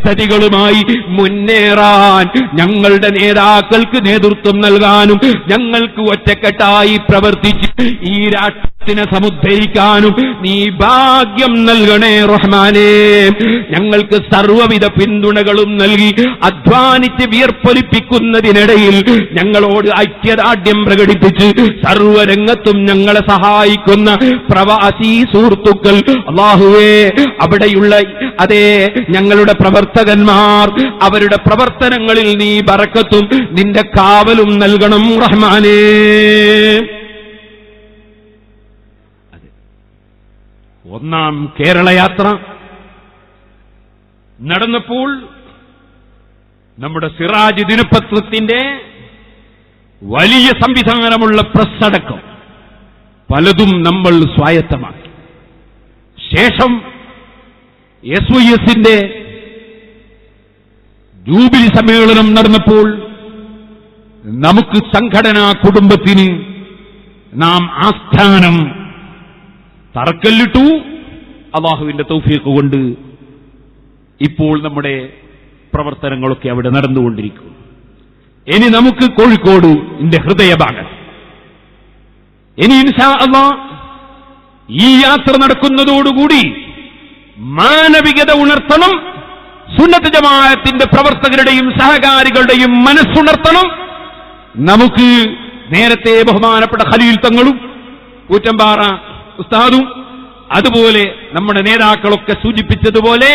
പദ്ധതികളുമായി മുന്നേറാൻ ഞങ്ങളുടെ നേതാക്കൾക്ക് നേതൃത്വം നൽകാനും ഞങ്ങൾക്ക് ഒറ്റക്കെട്ടായി പ്രവർത്തിച്ച് ഈ രാഷ്ട്രത്തിനെ സമുദ്ധരിക്കാനും നീ ഭാഗ്യം നൽകണേ റഹ്മാനേ. ഞങ്ങൾക്ക് സർവ്വവിധ പിന്തുണകളും നൽകി അധ്വാനിച്ച് വിയർപ്പൊലിപ്പിക്കുന്നതിനിടയിൽ ഞങ്ങളോട് ഐക്യദാർഢ്യം പ്രകടിപ്പിച്ച് സർവ്വരംഗത്തും ഞങ്ങളെ സഹായിക്കുന്ന പ്രവാസി സുഹൃത്തുക്കൾ അല്ലാഹുവേ, അവിടെയുള്ള അതേ ഞങ്ങളുടെ പ്രവർത്തകന്മാർ, അവരുടെ പ്രവർത്തനങ്ങളിൽ നീ ബറക്കത്തും നിന്റെ കാവലും നൽകണം റഹ്മാനേ. ഒന്നാം കേരള യാത്ര നടന്നപ്പോൾ നമ്മുടെ സിറാജ് ദിനപത്രത്തിന്റെ വലിയ സംവിധാനമുള്ള പ്രസ് അടക്കം പലതും നമ്മൾ സ്വായത്തമാക്കി. ശേഷം SYSന്റെ ജൂബിലി സമ്മേളനം നടന്നപ്പോൾ നമുക്ക് സംഘടനാ കുടുംബത്തിന് നാം ആസ്ഥാനം തറക്കല്ലിട്ടു. അല്ലാഹുവിന്റെ തൗഫീഖ് കൊണ്ട് ഇപ്പോൾ നമ്മുടെ പ്രവർത്തനങ്ങളൊക്കെ അവിടെ നടന്നുകൊണ്ടിരിക്കും. ഇനി നമുക്ക് കോഴിക്കോട് ഹൃദയഭാഗം, ഇനി ഇൻഷാ അല്ലാഹ് ഈ യാത്ര നടക്കുന്നതോടുകൂടി മാനവികത ഉണർത്തണം, സുന്നത്ത് ജമാഅത്തിന്റെ പ്രവർത്തകരുടെയും സഹകാരികളുടെയും മനസ്സുണർത്തണം. നമുക്ക് നേരത്തെ ബഹുമാനപ്പെട്ട ഖലീൽ തങ്ങളും കൂറ്റമ്പാറ ഉസ്താദും അതുപോലെ നമ്മുടെ നേതാക്കളൊക്കെ സൂചിപ്പിച്ചതുപോലെ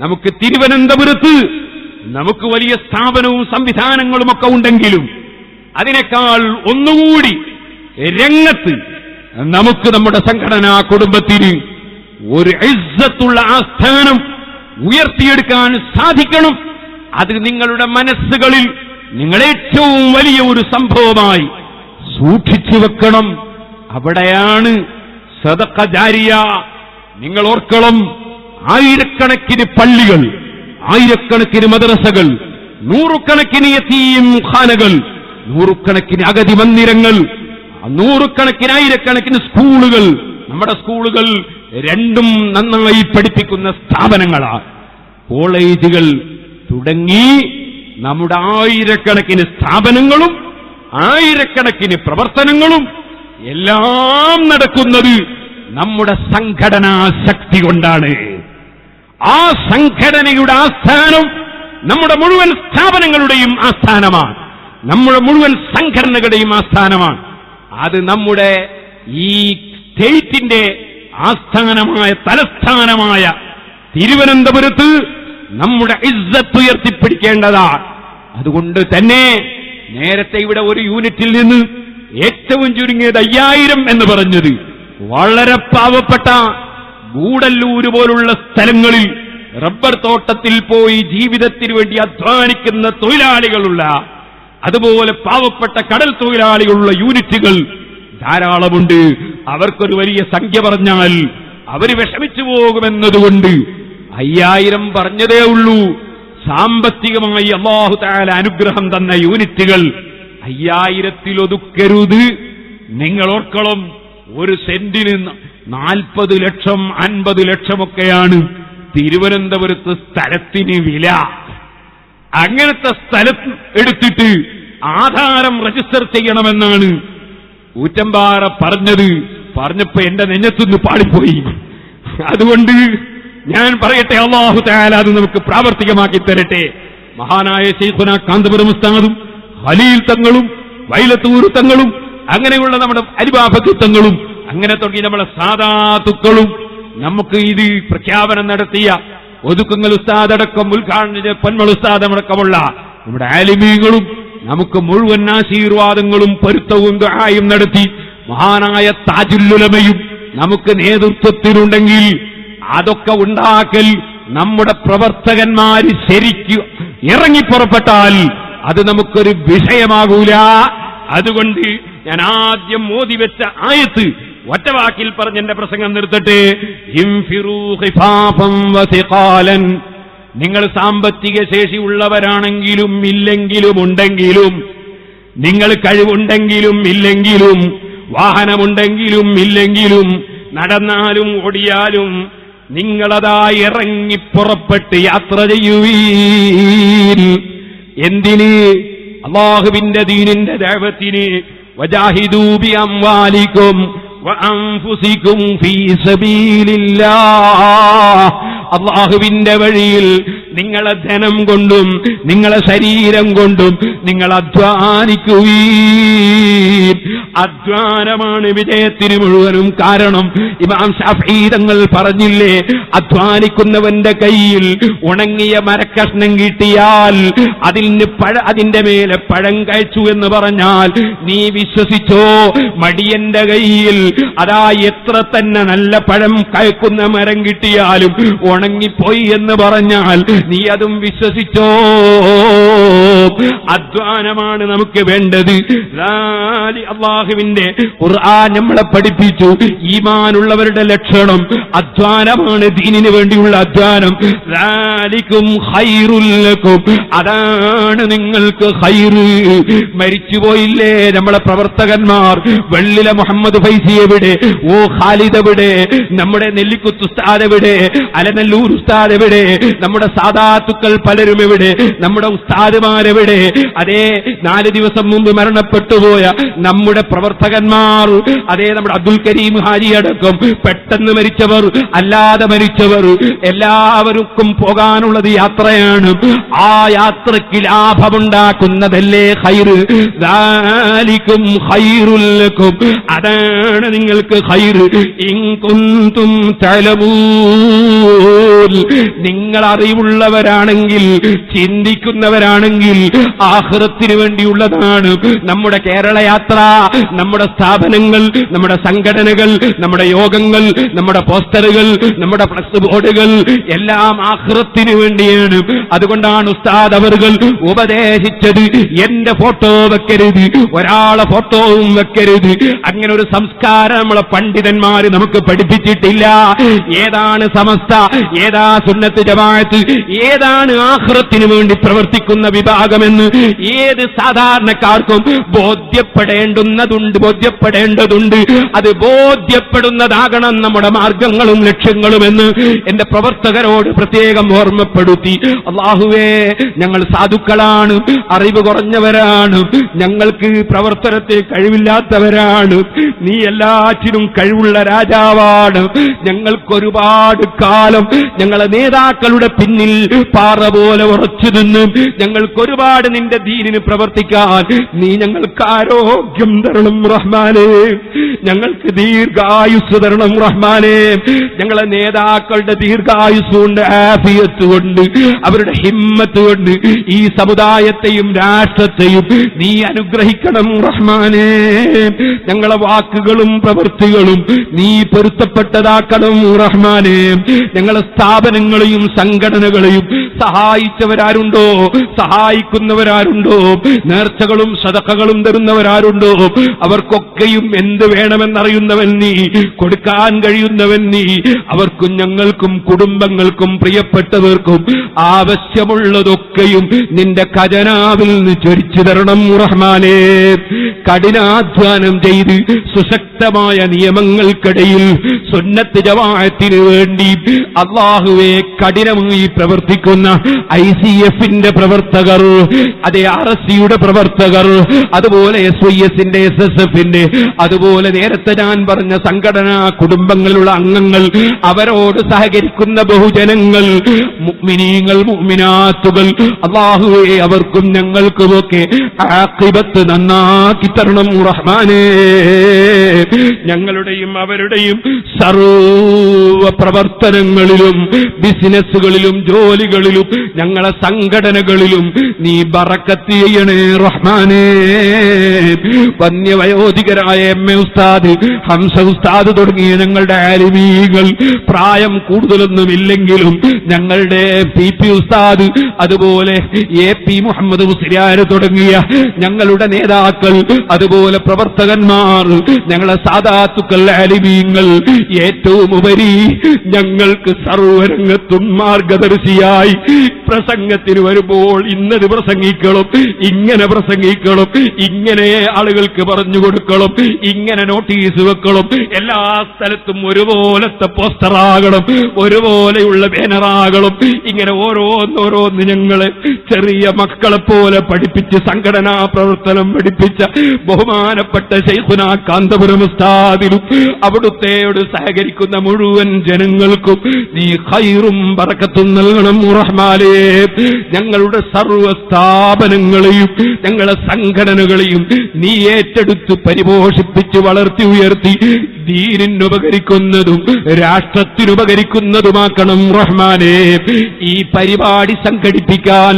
നമുക്ക് തിരുവനന്തപുരത്ത് നമുക്ക് വലിയ സ്ഥാപനവും സംവിധാനങ്ങളുമൊക്കെ ഉണ്ടെങ്കിലും അതിനേക്കാൾ ഒന്നുകൂടി രംഗത്ത് നമുക്ക് നമ്മുടെ സംഘടനാ കുടുംബത്തിന് ഒരു ഇസ്സത്തുള്ള ആസ്ഥാനം ഉയർത്തിയെടുക്കാൻ സാധിക്കണം. അത് നിങ്ങളുടെ മനസ്സുകളിൽ നിങ്ങളേറ്റവും വലിയ ഒരു സംഭവമായി സൂക്ഷിച്ചു വെക്കണം. അവിടെയാണ് സദഖ ജാരിയ. നിങ്ങൾ ഓർക്കണം, ആയിരക്കണക്കിന് പള്ളികൾ, ആയിരക്കണക്കിന് മദ്രസകൾ, നൂറുകണക്കിന് യതീം ഖാനകൾ, നൂറുകണക്കിന് അഗതി മന്ദിരങ്ങൾ, നൂറുകണക്കിന് ആയിരക്കണക്കിന് സ്കൂളുകൾ. നമ്മുടെ സ്കൂളുകൾ രണ്ടും നന്നായി പഠിപ്പിക്കുന്ന സ്ഥാപനങ്ങളാണ്. കോളേജുകൾ തുടങ്ങി നമ്മുടെ ആയിരക്കണക്കിന് സ്ഥാപനങ്ങളും ആയിരക്കണക്കിന് പ്രവർത്തനങ്ങളും എല്ലാം നടക്കുന്നത് നമ്മുടെ സംഘടനാ ശക്തി കൊണ്ടാണ്. ആ സംഘടനയുടെ ആസ്ഥാനം നമ്മുടെ മുഴുവൻ സ്ഥാപനങ്ങളുടെയും ആസ്ഥാനമാണ്, നമ്മുടെ മുഴുവൻ സംഘടനകളുടെയും ആസ്ഥാനമാണ്. അത് നമ്മുടെ ഈ സ്റ്റേറ്റിന്റെ ആസ്ഥാനമായ തലസ്ഥാനമായ തിരുവനന്തപുരത്ത് നമ്മുടെ ഇസ്സത്ത് ഉയർത്തിപ്പിടിക്കേണ്ടതാണ്. അതുകൊണ്ട് തന്നെ നേരത്തെ ഇവിടെ ഒരു യൂണിറ്റിൽ നിന്ന് ഏറ്റവും ചുരുങ്ങിയത് 5000 എന്ന് പറഞ്ഞത് വളരെ പാവപ്പെട്ട ഗൂഡല്ലൂര് പോലുള്ള സ്ഥലങ്ങളിൽ റബ്ബർ തോട്ടത്തിൽ പോയി ജീവിതത്തിന് വേണ്ടി അധ്വാനിക്കുന്ന തൊഴിലാളികളുള്ള, അതുപോലെ പാവപ്പെട്ട കടൽ തൊഴിലാളികളുള്ള യൂണിറ്റുകൾ ധാരാളമുണ്ട്. അവർക്കൊരു വലിയ സംഖ്യ പറഞ്ഞാൽ അവര് വിഷമിച്ചു പോകുമെന്നതുകൊണ്ട് 5000 പറഞ്ഞതേ ഉള്ളൂ. സാമ്പത്തികമായി അല്ലാഹു തആല അനുഗ്രഹം തന്ന യൂണിറ്റുകൾ 5000-ൽ ഒതുക്കരുത്. നിങ്ങൾ ഓർക്കണം, ഒരു സെന്റിന് 40 ലക്ഷം 50 ലക്ഷമൊക്കെയാണ് തിരുവനന്തപുരത്ത് സ്ഥലത്തിന് വില. അങ്ങനത്തെ സ്ഥലം എടുത്തിട്ട് ആധാരം രജിസ്റ്റർ ചെയ്യണമെന്നാണ് ഊറ്റമ്പാറ പറഞ്ഞപ്പോ എന്റെ നെഞ്ഞത്തുനിന്ന് പാടിപ്പോയി. അതുകൊണ്ട് ഞാൻ പറയട്ടെ, അല്ലാഹു തആല അത് നമുക്ക് പ്രാവർത്തികമാക്കി തരട്ടെ. മഹാനായ ശൈഖുന കാന്തപുരം ഉസ്താദും ഖലീൽ തങ്ങളും വൈലത്തൂർ തങ്ങളും അങ്ങനെയുള്ള നമ്മുടെ അരിബാബത്തുത്തങ്ങളും അങ്ങനെ തുടങ്ങി നമ്മളെ സാദാത്തുക്കളും നമുക്ക് ഇത് പ്രഖ്യാപനം നടത്തിയ ഒതുക്കുങ്ങൽ ഉസ്താദ് അടക്കം ഉദ്ഘാടന പൊന്മൾ ഉസ്താദ് അടക്കമുള്ള നമ്മുടെ ആലിമീങ്ങളും നമുക്ക് മുഴുവൻ ആശീർവാദങ്ങളും പൊരുത്തവും ദുആയും നടത്തി മഹാനായ താജുല്ലുലമയും നമുക്ക് നേതൃത്വത്തിലുണ്ടെങ്കിൽ അതൊക്കെ ഉണ്ടാക്കൽ നമ്മുടെ പ്രവർത്തകന്മാര് ശരിക്കും ഇറങ്ങിപ്പുറപ്പെട്ടാൽ അത് നമുക്കൊരു വിഷയമാകൂല. അതുകൊണ്ട് ഞാൻ ആദ്യം മോദി വെച്ച ആയത്ത് ഒറ്റവാക്കിൽ പറഞ്ഞ് എന്റെ പ്രസംഗം നിർത്തട്ടെ. ഇൻഫിറൂ ഖിഫാഫൻ വസിഖാലൻ. നിങ്ങൾ സാമ്പത്തിക ശേഷിയുള്ളവരാണെങ്കിലും ഇല്ലെങ്കിലും ഉണ്ടെങ്കിലും, നിങ്ങൾ കഴിവുണ്ടെങ്കിലും ഇല്ലെങ്കിലും, വാഹനമുണ്ടെങ്കിലും ഇല്ലെങ്കിലും, നടന്നാലും ഓടിയാലും നിങ്ങളതാ ഇറങ്ങിപ്പുറപ്പെട്ട് യാത്ര ചെയ്യുവീൻ. എന്തിന്? അല്ലാഹുവിന്റെ ദീനിന്റെ ദഅവത്തിന്. വജാഹിദൂ ബിഅംവാലികും വഅൻഫുസികും ഫീ സബീലില്ലാഹ്. അല്ലാഹുവിന്റെ വഴിയിൽ നിങ്ങളെ ധനം കൊണ്ടും നിങ്ങളെ ശരീരം കൊണ്ടും നിങ്ങൾ അധ്വാനിക്കുകയും. അധ്വാനമാണ് വിജയത്തിന് മുഴുവനും കാരണം. ഇമാം ശാഫഈ തങ്ങൾ പറഞ്ഞില്ലേ, അധ്വാനിക്കുന്നവന്റെ കയ്യിൽ ഉണങ്ങിയ മരക്കഷ്ണം കിട്ടിയാൽ അതിന്റെ മേലെ പഴം കഴിച്ചു എന്ന് പറഞ്ഞാൽ നീ വിശ്വസിച്ചോ, മടിയന്റെ കയ്യിൽ അതാ എത്ര തന്നെ നല്ല പഴം കഴിക്കുന്ന മരം കിട്ടിയാലും ഉണങ്ങിപ്പോയി എന്ന് പറഞ്ഞാൽ നീ അതും വിശ്വസിച്ചോ. അധ്വാനമാണ് നമുക്ക് വേണ്ടത്. അല്ലാഹുവിന്റെ ഖുർആൻ നമ്മളെ പഠിപ്പിച്ചു, ഈമാനുള്ളവരുടെ ലക്ഷണം അധ്വാനമാണ്, ദീനിന് വേണ്ടിയുള്ള അധ്വാനം. ദാലികും ഖൈറുൽ ലക്കും, അതാണ് നിങ്ങൾക്ക് ഖൈറ്. മരിച്ചുപോയില്ലേ നമ്മളെ പ്രവർത്തകന്മാർ? വെള്ളിലെ മുഹമ്മദ് ഫൈസി എവിടെ? ഓ ഖാലിദ് എവിടെ? നമ്മുടെ നെല്ലിക്കുത്ത് ഉസ്താദ് എവിടെ? അലനല്ലൂർ ഉസ്താദ് എവിടെ? നമ്മുടെ സാദാത്തുക്കൾ പലരും എവിടെ? നമ്മുടെ ഉസ്താദുമാരെവിടെ? അതേ 4 ദിവസം മുമ്പ് മരണപ്പെട്ടുപോയ നമ്മുടെ പ്രവർത്തകന്മാർ, അതേ നമ്മുടെ അബ്ദുൽ കരീം ഹാജി അടക്കം പെട്ടെന്ന് മരിച്ചവർ, അല്ലാതെ മരിച്ചവർ, എല്ലാവർക്കും പോകാനുള്ളത് യാത്രയാണ്. ആ യാത്രയ്ക്ക് ലാഭമുണ്ടാക്കുന്നതല്ലേ ഖൈറ്? ദാലികും ഖൈറുൽ ലക്കും, അതാണ് നിങ്ങൾക്ക് ഖൈറ്. ഇൻ കുന്തും തഅലമൂൻ, നിങ്ങൾ അറിവുള്ളവരാണെങ്കിൽ, ചിന്തിക്കുന്നവരാണെങ്കിൽ ആഖിറത്തിന് വേണ്ടിയുള്ളതാണ്. നമ്മുടെ കേരള യാത്ര, നമ്മുടെ സ്ഥാപനങ്ങൾ, നമ്മുടെ സംഘടനകൾ, നമ്മുടെ യോഗങ്ങൾ, നമ്മുടെ പോസ്റ്ററുകൾ, നമ്മുടെ ഫ്ലക്സ് ബോർഡുകൾ എല്ലാം ആഖിറത്തിന് വേണ്ടിയാണ്. അതുകൊണ്ടാണ് ഉസ്താദ് അവർകൾ ഉപദേശിച്ചത്, എന്റെ ഫോട്ടോ വെക്കരുത്, ഒരാളെ ഫോട്ടോവും വെക്കരുത്. അങ്ങനെ ഒരു സംസ്കാരം നമ്മളെ പണ്ഡിതന്മാര് നമുക്ക് പഠിപ്പിച്ചിട്ടില്ല. ഏതാണ് സമസ്ത, ഏതാ സുന്നത്ത് ജമാഅത്ത്, ഏതാണ് ആഖിറത്തിന് വേണ്ടി പ്രവർത്തിക്കുന്ന വിഭാഗമെന്ന് ഏത് സാധാരണക്കാർക്കും ബോധ്യപ്പെടേണ്ടതുണ്ട്. അത് ബോധ്യപ്പെടുന്നതാകണം നമ്മുടെ മാർഗങ്ങളും ലക്ഷ്യങ്ങളുമെന്ന് എന്റെ പ്രവർത്തകരോട് പ്രത്യേകം ഓർമ്മപ്പെടുത്തി. അല്ലാഹുവേ, ഞങ്ങൾ സാധുക്കളാണ്, അറിവ് കുറഞ്ഞവരാണ്, ഞങ്ങൾക്ക് പ്രവർത്തനത്തിൽ കഴിവില്ലാത്തവരാണ്. നീ എല്ലാറ്റിനും കഴിവുള്ള രാജാവാണ്. ഞങ്ങൾക്കൊരുപാട് കാലം ഞങ്ങളെ നേതാക്കളുടെ പിന്നിൽ പാറ പോലെ ഉറച്ചു നിന്നും ഞങ്ങൾക്കൊരുപാട് നിന്റെ ദീനിന് പ്രവർത്തിക്കാൻ നീ ഞങ്ങൾക്ക് ആരോഗ്യം തരണം റഹ്മാനേ, ഞങ്ങൾക്ക് ദീർഘായുസ് തരണം റഹ്മാനേ. ഞങ്ങളെ നേതാക്കളുടെ ദീർഘായുസ് കൊണ്ട്, ആഫിയത്ത് കൊണ്ട്, അവരുടെ ഹിമ്മത്ത് കൊണ്ട് ഈ സമുദായത്തെയും രാഷ്ട്രത്തെയും നീ അനുഗ്രഹിക്കണം റഹ്മാനേ. ഞങ്ങളെ വാക്കുകളും പ്രവൃത്തികളും നീ പൊരുത്തപ്പെട്ടതാക്കണം റഹ്മാനേ. ഞങ്ങളെ സ്ഥാപനങ്ങളെയും സംഘടനകളെയും സഹായിച്ചവരാരുണ്ടോ, സഹായിക്കുന്നവരാരുണ്ടോ, നേർച്ചകളും സദഖകളും തരുന്നവരാരുണ്ടോ, അവർക്കൊക്കെയും എന്ത് വേണമെന്നറിയുന്നവൻ നീ, കൊടുക്കാൻ കഴിയുന്നവൻ നീ. അവർക്കും ഞങ്ങൾക്കും കുടുംബങ്ങൾക്കും പ്രിയപ്പെട്ടവർക്കും ആവശ്യമുള്ളതൊക്കെയും നിന്റെ ഖജനാവിൽ നിന്ന് ചൊരിച്ചു തരണം റഹ്മാനേ. കഠിനാധ്വാനം ചെയ്ത് സുശക്തമായ നിയമങ്ങൾക്കിടയിൽ സുന്നത്ത് ജമാഅത്തിന് വേണ്ടി അല്ലാഹുവേ കഠിനമായി പ്രവർത്തിക്കുന്ന ICFന്റെ പ്രവർത്തകർ, അതേ RSCയുടെ പ്രവർത്തകർ, അതുപോലെ SYSന്റെ SSFന്റെ, അതുപോലെ നേരത്തെ ഞാൻ പറഞ്ഞ സംഘടനാ കുടുംബങ്ങളിലുള്ള അംഗങ്ങൾ, അവരോട് സഹകരിക്കുന്ന ബഹുജനങ്ങൾ, മുഅ്മിനീങ്ങൾ, മുഅ്മിനാത്തുകൾ, അല്ലാഹുവേ അവർക്കും ഞങ്ങൾക്കുമൊക്കെ ആഖിബത്ത് നന്നാക്കി തരണം റഹ്മാനേ. ഞങ്ങളുടെയും അവരുടെയും സർവ പ്രവർത്തനങ്ങളിലും, ബിസിനസ്സുകളിലും, ജോലികളിലും, ഞങ്ങളെ സംഘടനകളിലും നീ ബറക്കത്ത് ചെയ്യണേ റഹ്മാനേ. വന്യവയോധികരായ MA ഉസ്താദ്, ഹംസ ഉസ്താദ് തുടങ്ങിയ ഞങ്ങളുടെ ആലിമീങ്ങൾ, പ്രായം കൂടുതലൊന്നുമില്ലെങ്കിലും ഞങ്ങളുടെ PP ഉസ്താദ്, അതുപോലെ AP മുഹമ്മദ് മുസ്ലിയാർ തുടങ്ങിയ ഞങ്ങളുടെ നേതാക്കൾ, അതുപോലെ പ്രവർത്തകന്മാർ, ഞങ്ങളെ സാദാത്തുക്കൾ, ആലിമീങ്ങൾ, ഏറ്റവും ഉപരി ഞങ്ങൾക്ക് സർവരംഗത്തും മാർഗദർശിയായി പ്രസംഗത്തിന് വരുമ്പോൾ ഇന്നത് പ്രസംഗിക്കണം, ഇങ്ങനെ പ്രസംഗിക്കണം, ഇങ്ങനെ ആളുകൾക്ക് പറഞ്ഞു കൊടുക്കണം, ഇങ്ങനെ നോട്ടീസ് വെക്കണം, എല്ലാ സ്ഥലത്തും ഒരുപോലത്തെ പോസ്റ്ററാകണം, ഒരുപോലെയുള്ള ബാനറാകണം, ഇങ്ങനെ ഓരോന്നോരോന്ന് ഞങ്ങളെ ചെറിയ മക്കളെ പോലെ പഠിപ്പിച്ച് സംഘടനാ പ്രവർത്തനം പഠിപ്പിച്ച ബഹുമാനപ്പെട്ട ശൈഖുനാ കാന്തപുരം ഉസ്താദിനും അവിടുത്തെയോട് സഹകരിക്കുന്ന മുഴുവൻ ജനങ്ങൾക്കും നീ ഖൈറും ബറക്കത്തും നൽകണം റഹ്മാനേ. ഞങ്ങളുടെ സർവ്വ സ്ഥാപനങ്ങളെയും ഞങ്ങളെ സംഘടനകളെയും നീ ഏറ്റെടുത്ത് പരിപോഷിപ്പിച്ച് വളർത്തി ഉയർത്തി ദീനിനുപകരിക്കുന്നതും രാഷ്ട്രത്തിനുപകരിക്കുന്നതുമാക്കണം റഹ്മാനേ. ഈ പരിപാടി സംഘടിപ്പിക്കാൻ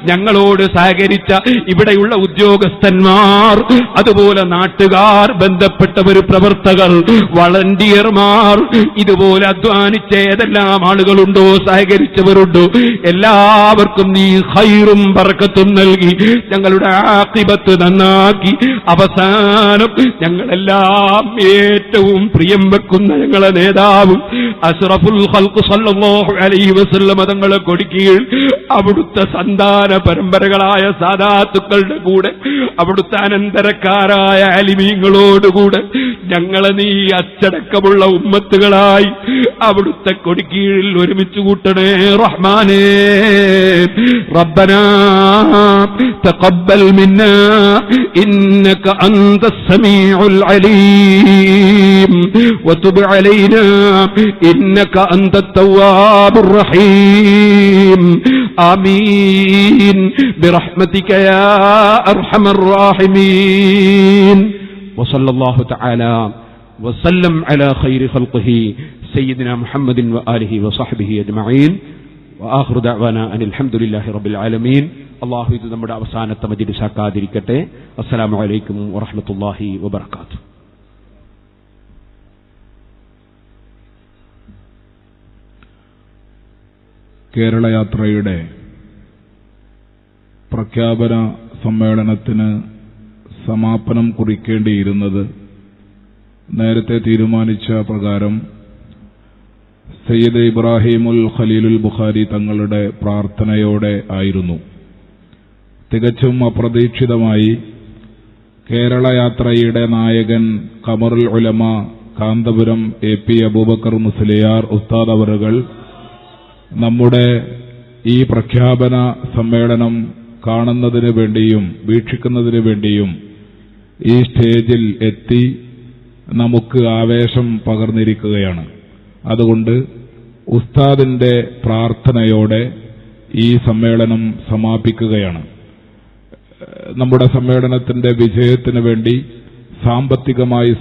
ഞങ്ങളോട് സഹകരിച്ച ഇവിടെയുള്ള ഉദ്യോഗസ്ഥന്മാർ, അതുപോലെ നാട്ടുകാർ, ബന്ധപ്പെട്ടവർ, പ്രവർത്തകർ, വളണ്ടിയർമാർ, ഇതുപോലെ അധ്വാനിച്ച ഏതെല്ലാം ആളുകളുണ്ടോ, സഹകരിച്ചവരുണ്ടോ, എല്ലാവർക്കും നീ ഖൈറും ബർക്കത്തും നൽകി ഞങ്ങളുടെ ആഖിബത്ത് നന്നാക്കി അവസാനം ഞങ്ങളെല്ലാം ഏറ്റവും പ്രിയം വെക്കുന്ന ഞങ്ങളെ നേതാവ് അഷ്റഫുൽ ഖൽഖ് സല്ലല്ലാഹു അലൈഹി വസല്ലം തങ്ങളെ കൊടിക്കീഴിൽ അവിടുത്തെ സന്താന പരമ്പരകളായ സാദാത്തുക്കളുടെ കൂടെ, അവിടുത്തെ അനന്തരക്കാരായ അലിമീങ്ങളോടുകൂടെ ഞങ്ങളെ നീ അച്ചടക്കമുള്ള ഉമ്മത്തുകളായി അവിടുത്തെ കൊടിക്കീഴിൽ ഒരുമിച്ച് കൂട്ടണേ റഹ്മാനേ. റബ്ബനാ തഖബ്ബൽ മിന്നാ ഇന്നക അൻതസ് സമീഉൽ അലീം വതുബ് അലൈനാ ഇന്നക അൻതത് തവ്വാബുർ റഹീം. ആമീൻ ബിറഹ്മതിക യാ അർഹമർ റഹീമീൻ. വസല്ലല്ലാഹു തആല വസല്ലം അലാ ഖൈരി ഖൽഖിഹി സയ്യിദിനാ മുഹമ്മദിൻ വആലിഹി വസഹ്ബിഹി അജ്മഈൻ. വആഖിറു ദഅവാനാ അനിൽ ഹംദുലില്ലാഹി റബ്ബിൽ ആലമീൻ. അല്ലാഹു ഇത് നമ്മുടെ അവസാനത്തെ മജ്ലിസാക്കാതിരിക്കട്ടെ. അസ്സലാമു അലൈക്കും വറഹ്മത്തുള്ളാഹി വബറകാതുഹു. കേരളയാത്രയുടെ പ്രഖ്യാപന സമ്മേളനത്തിന് സമാപനം കുറിക്കേണ്ടിയിരുന്നത് നേരത്തെ തീരുമാനിച്ച പ്രകാരം സയ്യിദ് ഇബ്രാഹിമുൽ ഖലീലുൽ ബുഖാരി തങ്ങളുടെ പ്രാർത്ഥനയോടെ ആയിരുന്നു. തികച്ചും അപ്രതീക്ഷിതമായി കേരളയാത്രയുടെ നായകൻ ഖമറുൽ ഉലമ കാന്തപുരം എ.പി. അബൂബക്കർ മുസ്ലിയാർ ഉസ്താദ് അവറുകൾ നമ്മുടെ ഈ പ്രഖ്യാപന സമ്മേളനം കാണുന്നതിനു വേണ്ടിയും വീക്ഷിക്കുന്നതിനു വേണ്ടിയും ഈ സ്റ്റേജിൽ എത്തി നമുക്ക് ആവേശം പകർന്നിരിക്കുകയാണ്. അതുകൊണ്ട് ഉസ്താദിന്റെ പ്രാർത്ഥനയോടെ ഈ സമ്മേളനം സമാപിക്കുകയാണ്. നമ്മുടെ സമ്മേളനത്തിന്റെ വിജയത്തിനു വേണ്ടി സാമ്പത്തികമായി